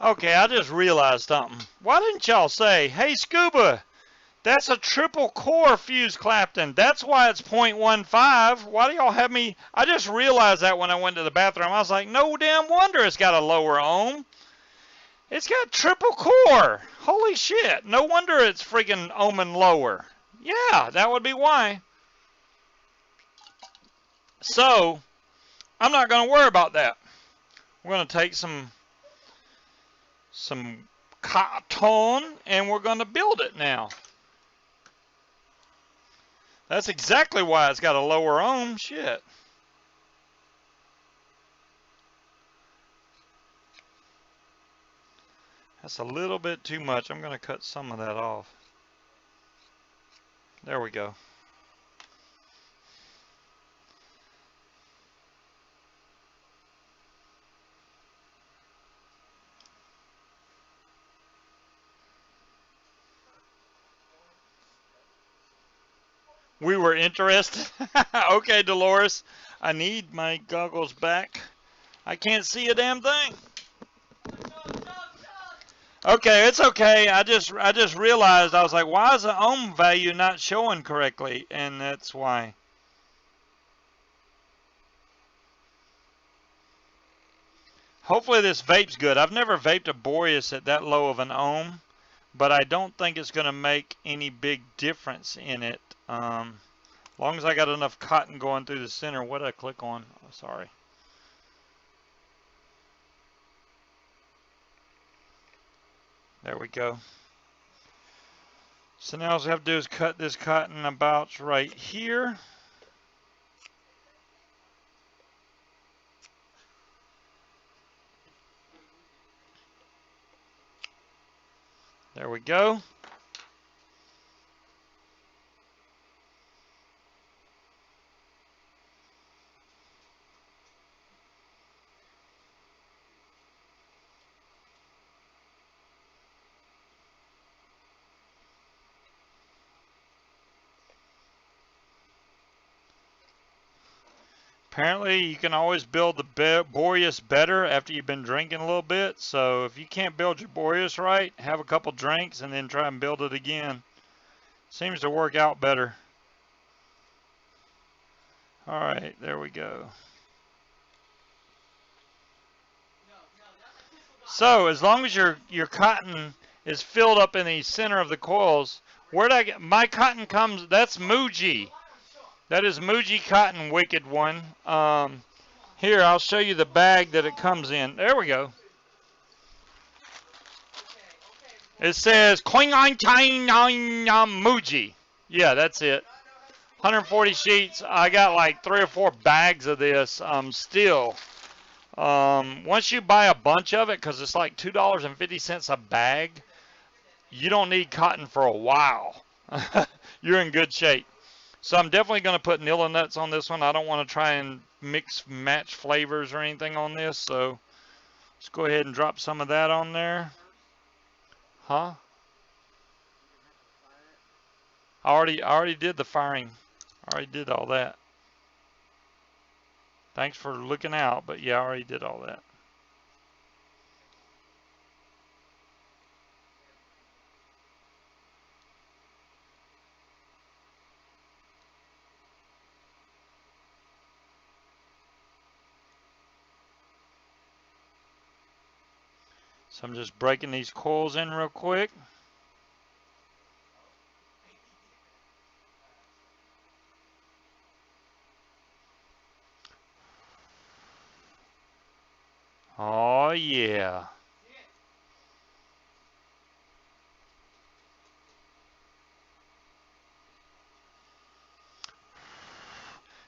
Okay, I just realized something. Why didn't y'all say, hey, Scuba, that's a triple core fuse Clapton. That's why it's 0.15. Why do y'all have me? I just realized that when I went to the bathroom. I was like, no damn wonder it's got a lower ohm. It's got triple core. Holy shit. No wonder it's freaking ohming lower. Yeah, that would be why. So, I'm not going to worry about that. We're going to take some cotton and we're going to build it now. That's exactly why it's got a lower ohm. Shit. That's a little bit too much. I'm going to cut some of that off. There we go. We were interested. Okay, Dolores. I need my goggles back. I can't see a damn thing. Okay, it's okay. I just realized I was like, why is the ohm value not showing correctly? And that's why. Hopefully this vape's good. I've never vaped a Boreas at that low of an ohm, but I don't think it's going to make any big difference in it. As long as I got enough cotton going through the center. What did I click on? Oh, sorry. There we go. So now all we have to do is cut this cotton about right here. There we go. Apparently, you can always build the Boreas better after you've been drinking a little bit. So if you can't build your Boreas right, have a couple drinks and then try and build it again. Seems to work out better. All right, there we go. So as long as your cotton is filled up in the center of the coils, where'd I get my cotton comes? That's Muji. That is Muji cotton, wicked one. Here, I'll show you the bag that it comes in. There we go. It says Muji. Yeah, that's it. 140 sheets. I got like 3 or 4 bags of this. Still, once you buy a bunch of it, because it's like $2.50 a bag, you don't need cotton for a while. You're in good shape. So I'm definitely going to put Nilla nuts on this one. I don't want to try and match flavors or anything on this. So let's go ahead and drop some of that on there. Huh? I already did the firing. I already did all that. Thanks for looking out, but yeah, I already did all that. So I'm just breaking these coils in real quick. Oh yeah.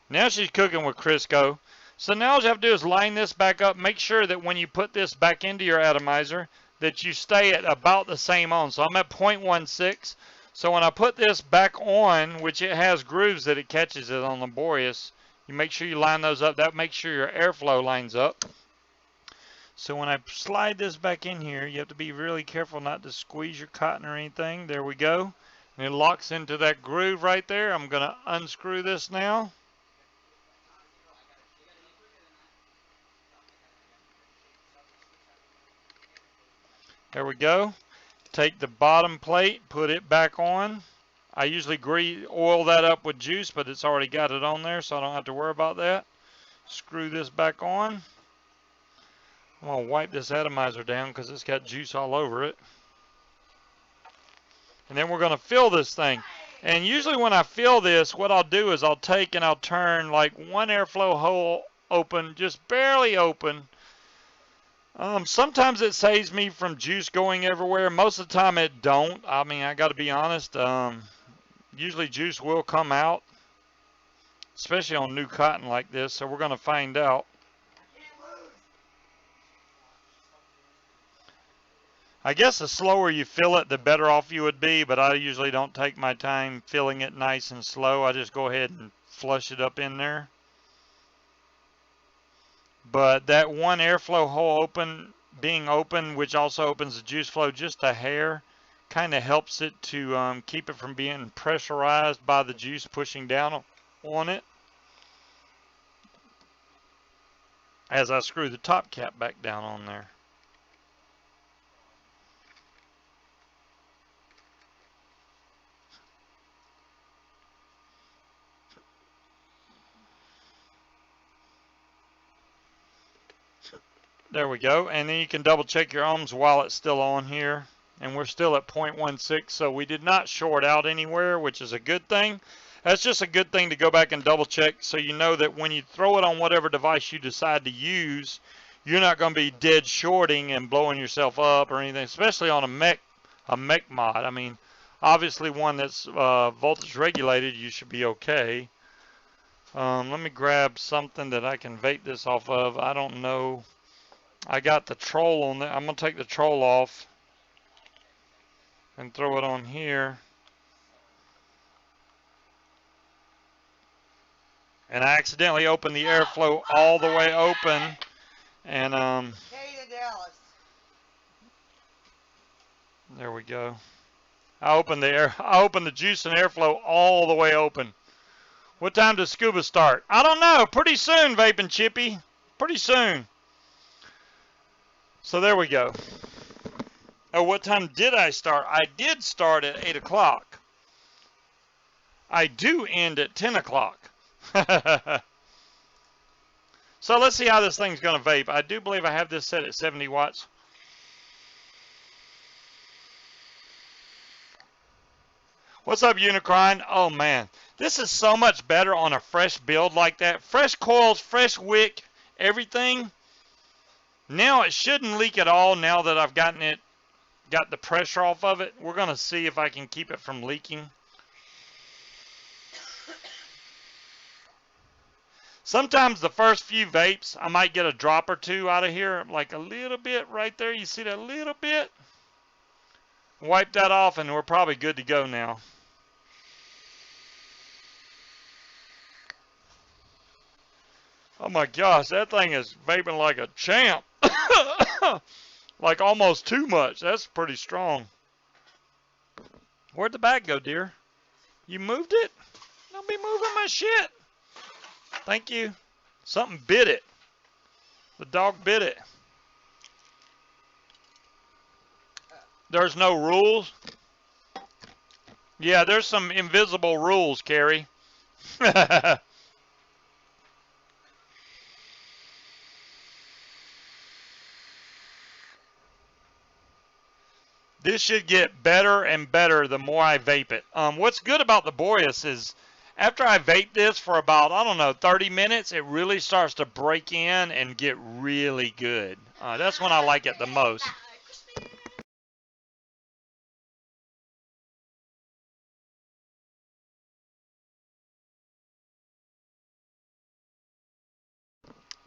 Now she's cooking with Crisco. So now all you have to do is line this back up. Make sure that when you put this back into your atomizer, that you stay at about the same on. So I'm at 0.16. So when I put this back on, which it has grooves that it catches it on the Boreas, you make sure you line those up. That makes sure your airflow lines up. So when I slide this back in here, you have to be really careful not to squeeze your cotton or anything. There we go. And it locks into that groove right there. I'm going to unscrew this now. There we go. Take the bottom plate, put it back on. I usually oil that up with juice, but it's already got it on there, so I don't have to worry about that. Screw this back on. I'm going to wipe this atomizer down because it's got juice all over it. And then we're going to fill this thing. And usually when I fill this, what I'll do is I'll take and I'll turn like one airflow hole open, just barely open. Sometimes it saves me from juice going everywhere. Most of the time it don't. I mean, I got to be honest. Usually juice will come out, especially on new cotton like this. So we're going to find out. I guess the slower you fill it, the better off you would be. But I usually don't take my time filling it nice and slow. I just go ahead and flush it up in there. But that one airflow hole being open, which also opens the juice flow just a hair, kind of helps it to keep it from being pressurized by the juice pushing down on it. As I screw the top cap back down on there. There we go. And then you can double check your ohms while it's still on here. And we're still at 0.16, so we did not short out anywhere, which is a good thing. That's just a good thing to go back and double check so you know that when you throw it on whatever device you decide to use, you're not going to be dead shorting and blowing yourself up or anything, especially on a mech mod. I mean, obviously one that's voltage regulated, you should be okay. Let me grab something that I can vape this off of. I don't know. I got the troll on there. I'm going to take the troll off. and throw it on here. And I accidentally opened the airflow all the way open. And Hey to Dallas. there we go. I opened the juice and airflow all the way open. What time does Scuba start? I don't know. Pretty soon, Vaping Chippy. Pretty soon. So there we go. Oh, what time did I start? I did start at 8 o'clock. I do end at 10 o'clock. So let's see how this thing's going to vape. I do believe I have this set at 70 watts. What's up, Unicron? Oh, man. This is so much better on a fresh build like that. Fresh coils, fresh wick, everything. Now it shouldn't leak at all now that I've got the pressure off of it. We're going to see if I can keep it from leaking. Sometimes the first few vapes, I might get a drop or two out of here, like a little bit right there. You see that little bit? Wipe that off and we're probably good to go now. Oh my gosh, that thing is vaping like a champ. Like almost too much. That's pretty strong. Where'd the bag go, dear? You moved it? Don't be moving my shit. Thank you. Something bit it. The dog bit it. There's no rules? Yeah, there's some invisible rules, Carrie. This should get better and better the more I vape it. What's good about the Boreas is after I vape this for about, I don't know, 30 minutes, it really starts to break in and get really good. That's when I like it the most.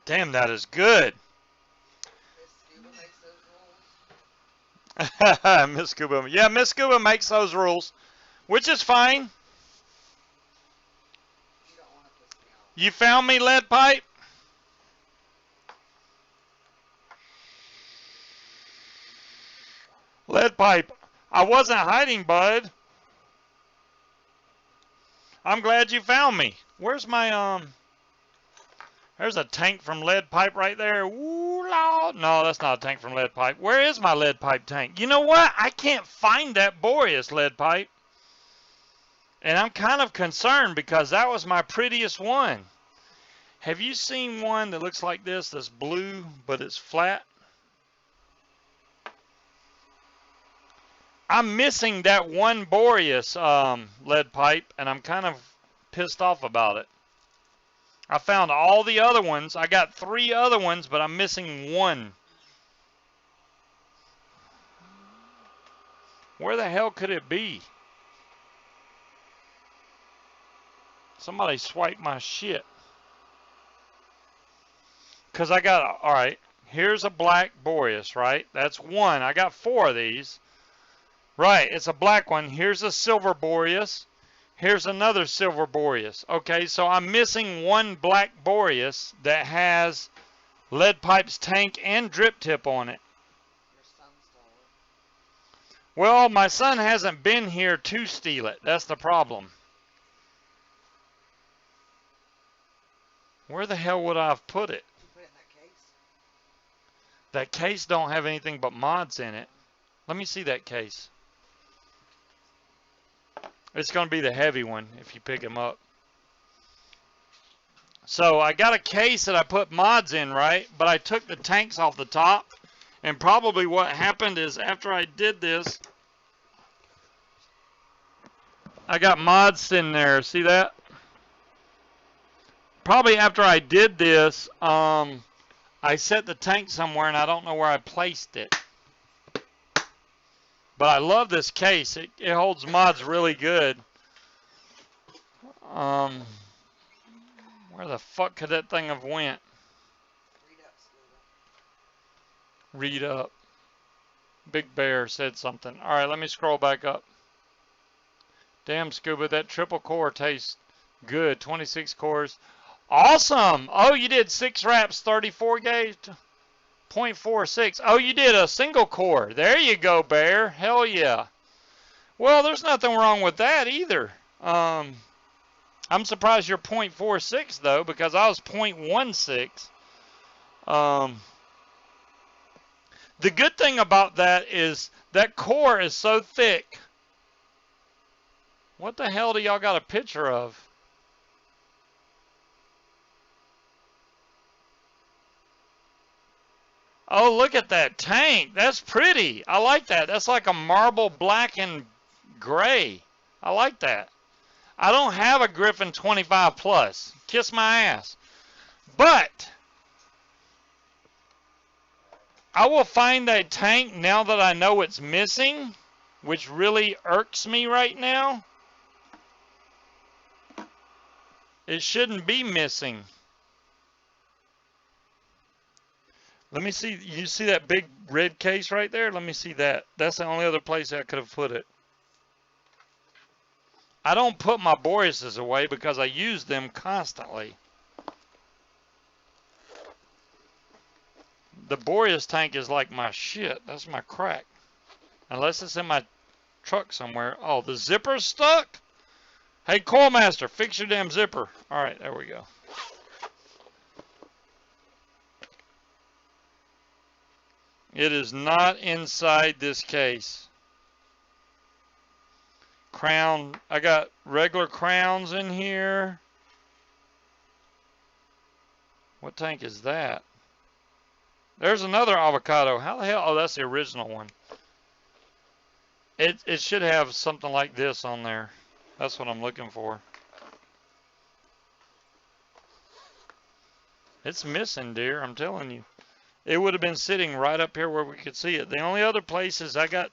Damn, that is good. Miss Scuba makes those rules. Miss Scuba. Yeah, Miss Scuba makes those rules, which is fine. You don't want to piss me off. You found me, lead pipe? Lead pipe. I wasn't hiding, bud. I'm glad you found me. Where's my There's a tank from lead pipe right there. Ooh, Lord. No, that's not a tank from lead pipe. Where is my lead pipe tank? You know what? I can't find that Boreas lead pipe. And I'm kind of concerned because that was my prettiest one. Have you seen one that looks like this that's blue but it's flat? I'm missing that one Boreas lead pipe and I'm kind of pissed off about it. I found all the other ones. I got 3 other ones, but I'm missing one. Where the hell could it be? Somebody swiped my shit. Because I got, alright, here's a black Boreas, right? That's one. I got 4 of these. Right, it's a black one. Here's a silver Boreas. Here's another silver Boreas. Okay, so I'm missing one black Boreas that has lead pipe's tank and drip tip on it. Your son stole it. Well, my son hasn't been here to steal it. That's the problem. Where the hell would I have put it? You put it in that case? That case don't have anything but mods in it. Let me see that case. It's going to be the heavy one if you pick them up. So I got a case that I put mods in, right? But I took the tanks off the top. And probably what happened is after I did this, I got mods in there. See that? Probably after I did this, I set the tank somewhere and I don't know where I placed it. But I love this case. It holds mods really good. Where the fuck could that thing have went? Read up, Scuba. Read up. Big Bear said something. All right, let me scroll back up. Damn, Scuba, that triple core tastes good. 26 cores. Awesome. Oh, you did 6 wraps, 34 gauge. 0.46. Oh, you did a single core. There you go, Bear. Hell yeah. Well, there's nothing wrong with that either. I'm surprised you're 0.46 though, because I was 0.16. The good thing about that is that core is so thick. What the hell do y'all got a picture of? Oh, look at that tank. That's pretty. I like that. That's like a marble black and gray. I like that. I don't have a Griffin 25 plus. Kiss my ass. But I will find that tank now that I know it's missing, which really irks me right now. It shouldn't be missing. Let me see. You see that big red case right there? Let me see that. That's the only other place I could have put it. I don't put my Boreases away because I use them constantly. The Boreas tank is like my shit. That's my crack. Unless it's in my truck somewhere. Oh, the zipper's stuck? Hey, Coil Master, fix your damn zipper. All right, there we go. It is not inside this case. Crown, I got regular crowns in here. What tank is that? There's another avocado. How the hell? Oh, that's the original one. It should have something like this on there. That's what I'm looking for. It's missing, dear. I'm telling you. It would have been sitting right up here where we could see it. The only other places I got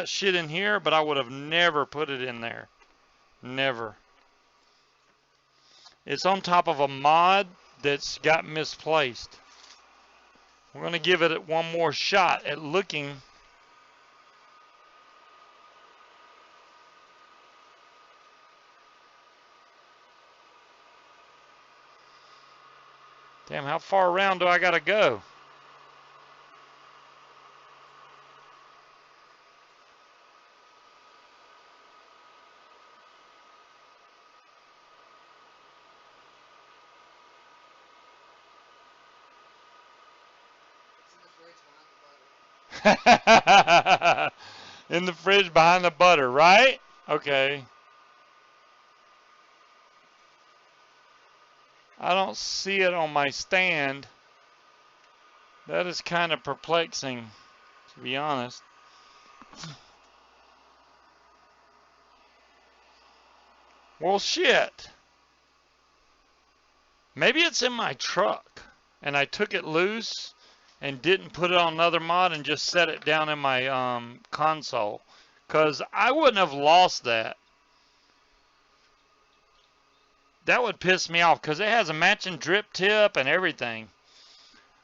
shit in here, but I would have never put it in there. Never. It's on top of a mod that's got misplaced. We're going to give it one more shot at looking. Damn, how far around do I got to go? In the fridge behind the butter, right? Okay. I don't see it on my stand. That is kind of perplexing, to be honest. Well, shit. Maybe it's in my truck, and I took it loose and didn't put it on another mod and just set it down in my console. Because I wouldn't have lost that. That would piss me off because it has a matching drip tip and everything.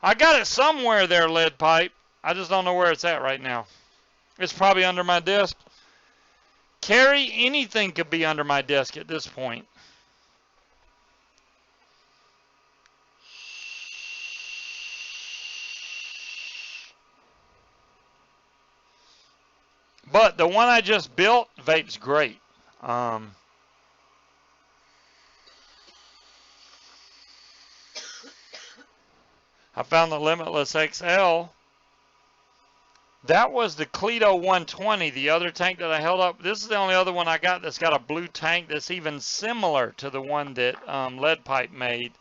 I got it somewhere there, lead pipe. I just don't know where it's at right now. It's probably under my desk. Carrie, anything could be under my desk at this point. But the one I just built vapes great. I found the Limitless XL. That was the Cleto 120, the other tank that I held up. This is the only other one I got that's got a blue tank that's even similar to the one that Lead Pipe made.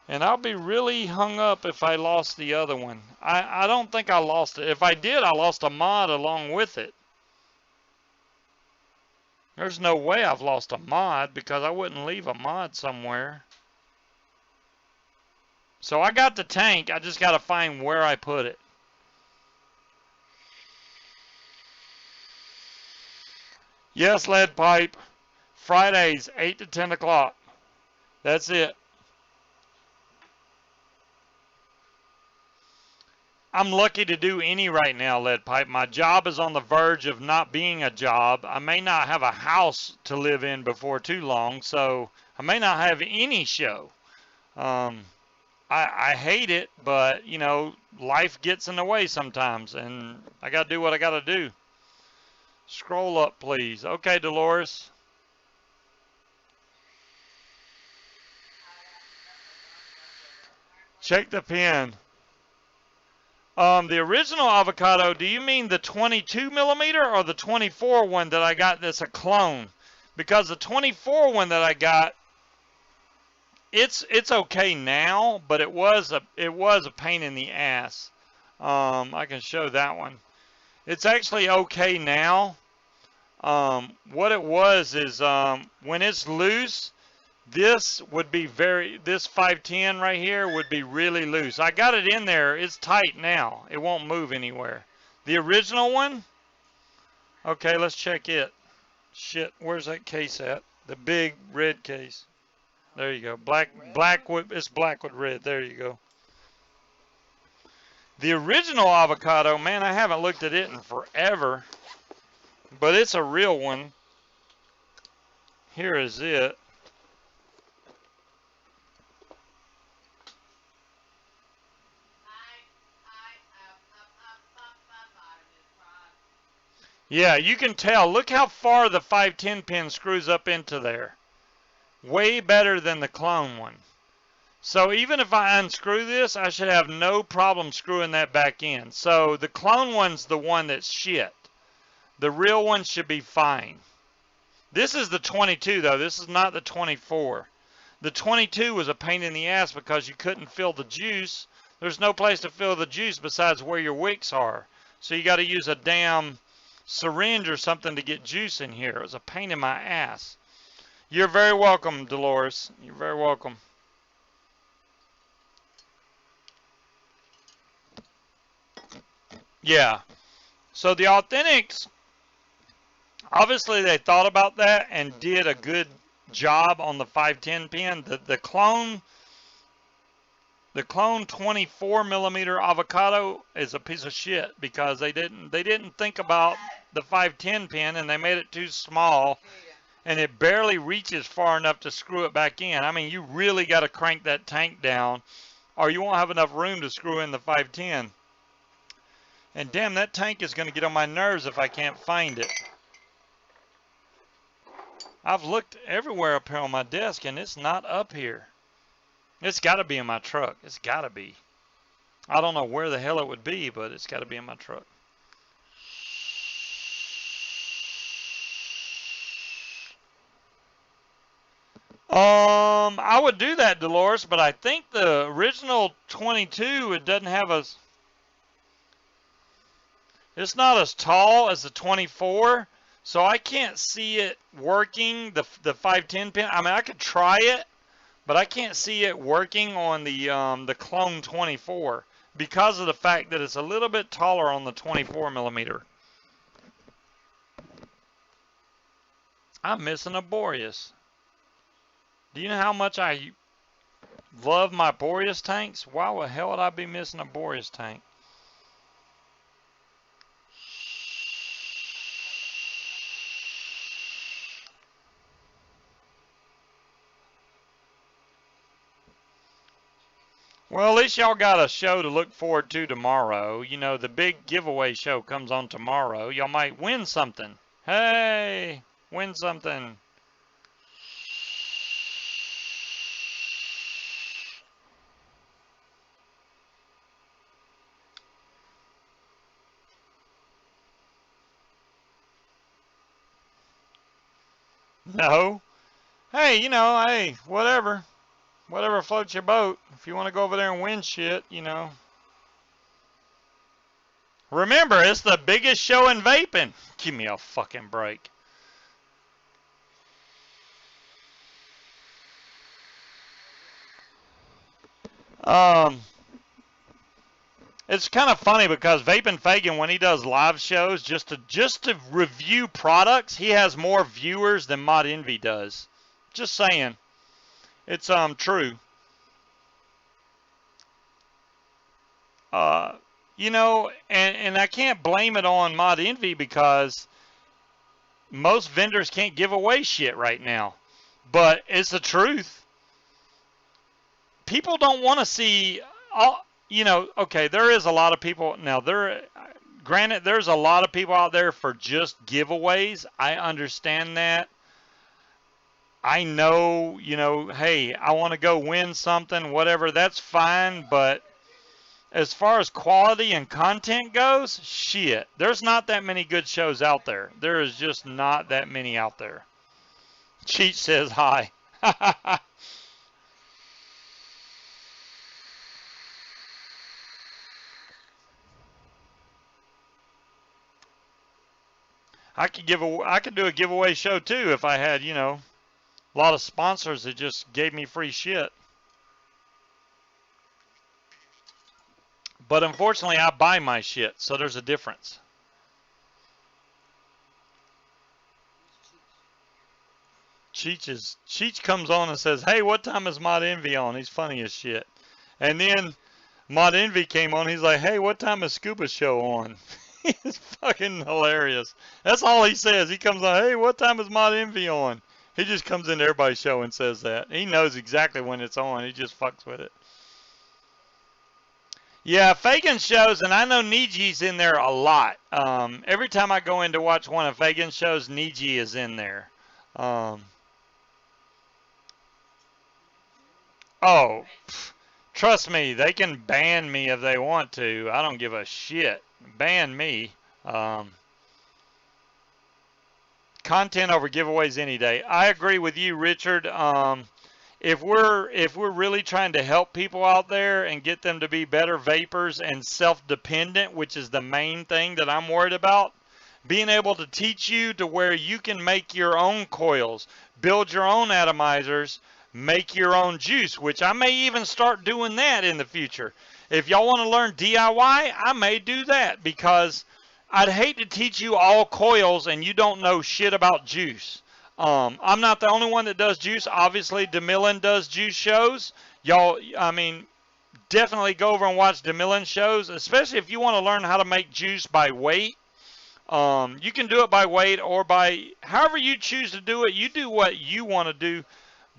And I'll be really hung up if I lost the other one. I don't think I lost it. If I did, I lost a mod along with it. There's no way I've lost a mod because I wouldn't leave a mod somewhere. So I got the tank. I just got to find where I put it. Yes, Lead Pipe. Fridays, 8 to 10 o'clock. That's it. I'm lucky to do any right now, Lead Pipe. My job is on the verge of not being a job. I may not have a house to live in before too long, so I may not have any show. Um, I hate it, but, you know, life gets in the way sometimes, and I got to do what I got to do. Scroll up, please. Okay, Dolores. Check the pin. The original avocado, do you mean the 22 millimeter or the 24 one that I got that's a clone? Because the 24 one that I got, it's okay now, but it was a pain in the ass. I can show that one. It's actually okay now. What it was is when it's loose, this 510 right here would be really loose. I got it in there. It's tight now. It won't move anywhere. The original one? Okay, let's check it. Shit, where's that case at? The big red case. There you go. It's black with red. There you go. The original avocado, man, I haven't looked at it in forever. But it's a real one. Here is it. Yeah, you can tell. Look how far the 510 pin screws up into there. Way better than the clone one. So even if I unscrew this, I should have no problem screwing that back in. So the clone one's the one that's shit. The real one should be fine. This is the 22 though. This is not the 24. The 22 was a pain in the ass because you couldn't fill the juice. There's no place to fill the juice besides where your wicks are. So you got to use a damn syringe or something to get juice in here. It was a pain in my ass. You're very welcome, Dolores. You're very welcome. Yeah. So the Authentics, obviously they thought about that and did a good job on the 510 pin. The clone 24 millimeter avocado is a piece of shit because they didn't think about the 510 pin and they made it too small and it barely reaches far enough to screw it back in. I mean, you really got to crank that tank down or you won't have enough room to screw in the 510. And damn, that tank is going to get on my nerves if I can't find it. I've looked everywhere up here on my desk and it's not up here. It's got to be in my truck. It's got to be. I don't know where the hell it would be, but it's got to be in my truck. I would do that, Dolores, but I think the original 22, it doesn't have a... It's not as tall as the 24, so I can't see it working, the 510 pin. I mean, I could try it, but I can't see it working on the clone 24 because of the fact that it's a little bit taller on the 24 millimeter. I'm missing a Boreas. Do you know how much I love my Boreas tanks? Why the hell would I be missing a Boreas tank? Well, at least y'all got a show to look forward to tomorrow. You know, the big giveaway show comes on tomorrow. Y'all might win something. Hey, win something. No. Hey, you know, hey, whatever. Whatever floats your boat. If you want to go over there and win shit, you know. Remember, it's the biggest show in vaping. Give me a fucking break. It's kind of funny because Vaping Fagan, when he does live shows, just to review products, he has more viewers than Mod Envy does. Just saying. It's true. You know, and I can't blame it on Mod Envy because most vendors can't give away shit right now. But it's the truth. People don't want to see all, you know, okay, there is a lot of people now there, granted there's a lot of people out there for just giveaways. I understand that. I know, you know, hey, I want to go win something, whatever, that's fine, but as far as quality and content goes, shit, there's not that many good shows out there. There is just not that many out there. Cheat says hi. I could do a giveaway show too if I had, you know, a lot of sponsors that just gave me free shit. But unfortunately, I buy my shit, so there's a difference. Cheech comes on and says, "Hey, what time is Mod Envy on?" He's funny as shit. And then Mod Envy came on. He's like, "Hey, what time is Scuba show on?" He's fucking hilarious. That's all he says. He comes on, "Hey, what time is Mod Envy on?" He just comes into everybody's show and says that. He knows exactly when it's on. He just fucks with it. Yeah, Fagan shows, and I know Niji's in there a lot. Every time I go in to watch one of Fagan's shows, Niji is in there. Um, oh, trust me, they can ban me if they want to. I don't give a shit. Ban me. Um, Content over giveaways any day. I agree with you, Richard. If we're really trying to help people out there and get them to be better vapors and self-dependent, which is the main thing that I'm worried about, being able to teach you to where you can make your own coils, build your own atomizers, make your own juice, which I may even start doing that in the future. If y'all want to learn DIY, I may do that because I'd hate to teach you all coils and you don't know shit about juice. I'm not the only one that does juice. Obviously, DeMillan does juice shows. Y'all, I mean, definitely go over and watch DeMillan shows, especially if you want to learn how to make juice by weight. You can do it by weight or by however you choose to do it. You do what you want to do,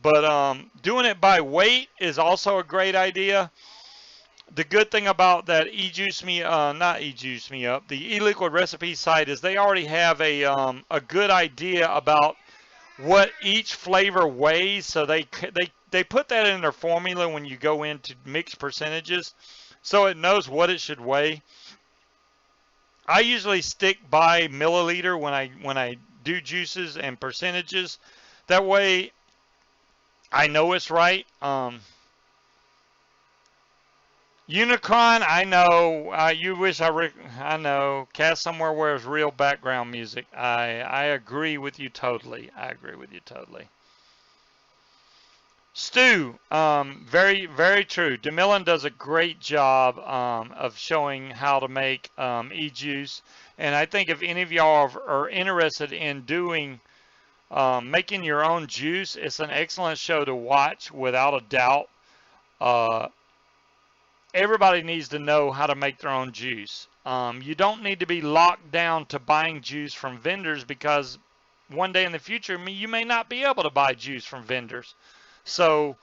but doing it by weight is also a great idea. The good thing about that not eJuice Me Up, the eLiquid recipe site is they already have a good idea about what each flavor weighs, so they put that in their formula when you go in to mix percentages, so it knows what it should weigh. I usually stick by milliliter when I do juices and percentages. That way, I know it's right. Unicron, I know. You wish I know. Cast somewhere where there's real background music. I agree with you totally. I agree with you totally. Stu, very very true. DeMillan does a great job of showing how to make e-juice, and I think if any of y'all are interested in doing making your own juice, it's an excellent show to watch without a doubt. Uh, Everybody needs to know how to make their own juice. You don't need to be locked down to buying juice from vendors because one day in the future you may not be able to buy juice from vendors. So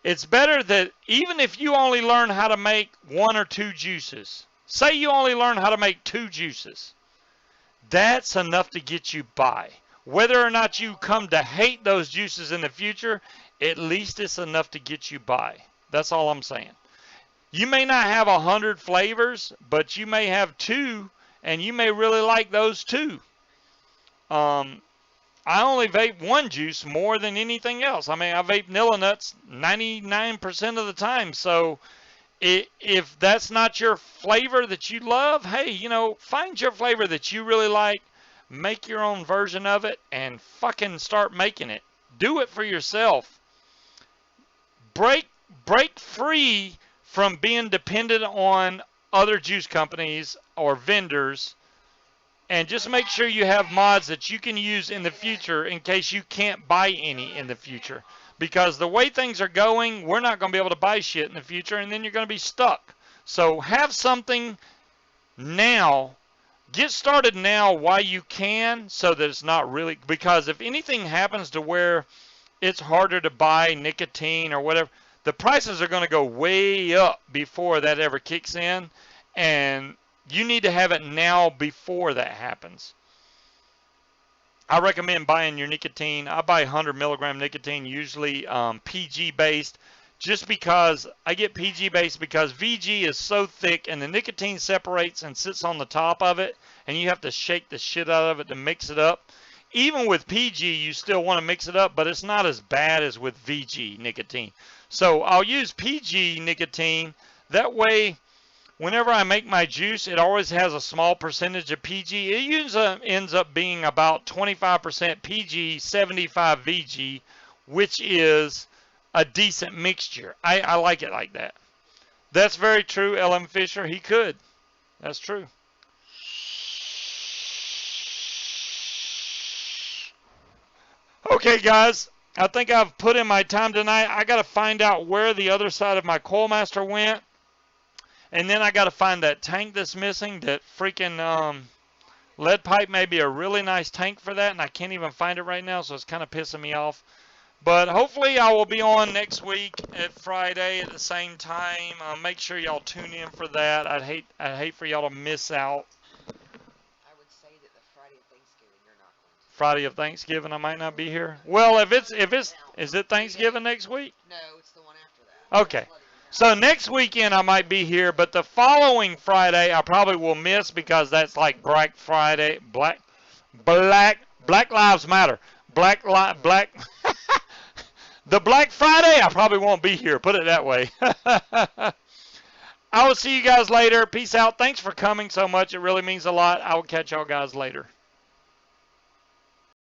it's better that even if you only learn how to make one or two juices, say you only learn how to make two juices, that's enough to get you by. Whether or not you come to hate those juices in the future, at least it's enough to get you by. That's all I'm saying. You may not have 100 flavors, but you may have two, and you may really like those two. Um, I only vape one juice more than anything else. I mean, I vape Nilla Nuts 99% of the time. So if that's not your flavor that you love, hey, you know, find your flavor that you really like, make your own version of it, and fucking start making it. Do it for yourself. Break free from being dependent on other juice companies or vendors, and just make sure you have mods that you can use in the future in case you can't buy any in the future. Because the way things are going, we're not going to be able to buy shit in the future, and then you're going to be stuck. So have something now. Get started now while you can, so that it's not really, because if anything happens to where it's harder to buy nicotine or whatever, the prices are going to go way up before that ever kicks in, and you need to have it now before that happens. I recommend buying your nicotine. I buy 100 milligram nicotine, usually PG based, just because I get PG based because VG is so thick and the nicotine separates and sits on the top of it, and you have to shake the shit out of it to mix it up. Even with PG, you still want to mix it up, but it's not as bad as with VG nicotine. So I'll use PG nicotine. That way, whenever I make my juice, it always has a small percentage of PG. It usually ends up being about 25% PG, 75 VG, which is a decent mixture. I like it like that. That's very true, L.M. Fisher. He could. That's true. Okay, guys. I think I've put in my time tonight. I got to find out where the other side of my Coilmaster went. And then I got to find that tank that's missing. That freaking lead pipe may be a really nice tank for that. And I can't even find it right now. So it's kind of pissing me off. But hopefully I will be on next week at Friday at the same time. Make sure y'all tune in for that. I'd hate for y'all to miss out. I would say that the Friday of Thanksgiving you're not going to. Friday of Thanksgiving I might not be here. Well, if it's is it Thanksgiving next week? No, it's the one after that. Okay. So next weekend I might be here, but the following Friday I probably will miss because that's like Black Friday, Black Lives Matter. The Black Friday, I probably won't be here. Put it that way. I will see you guys later. Peace out. Thanks for coming so much. It really means a lot. I will catch y'all guys later.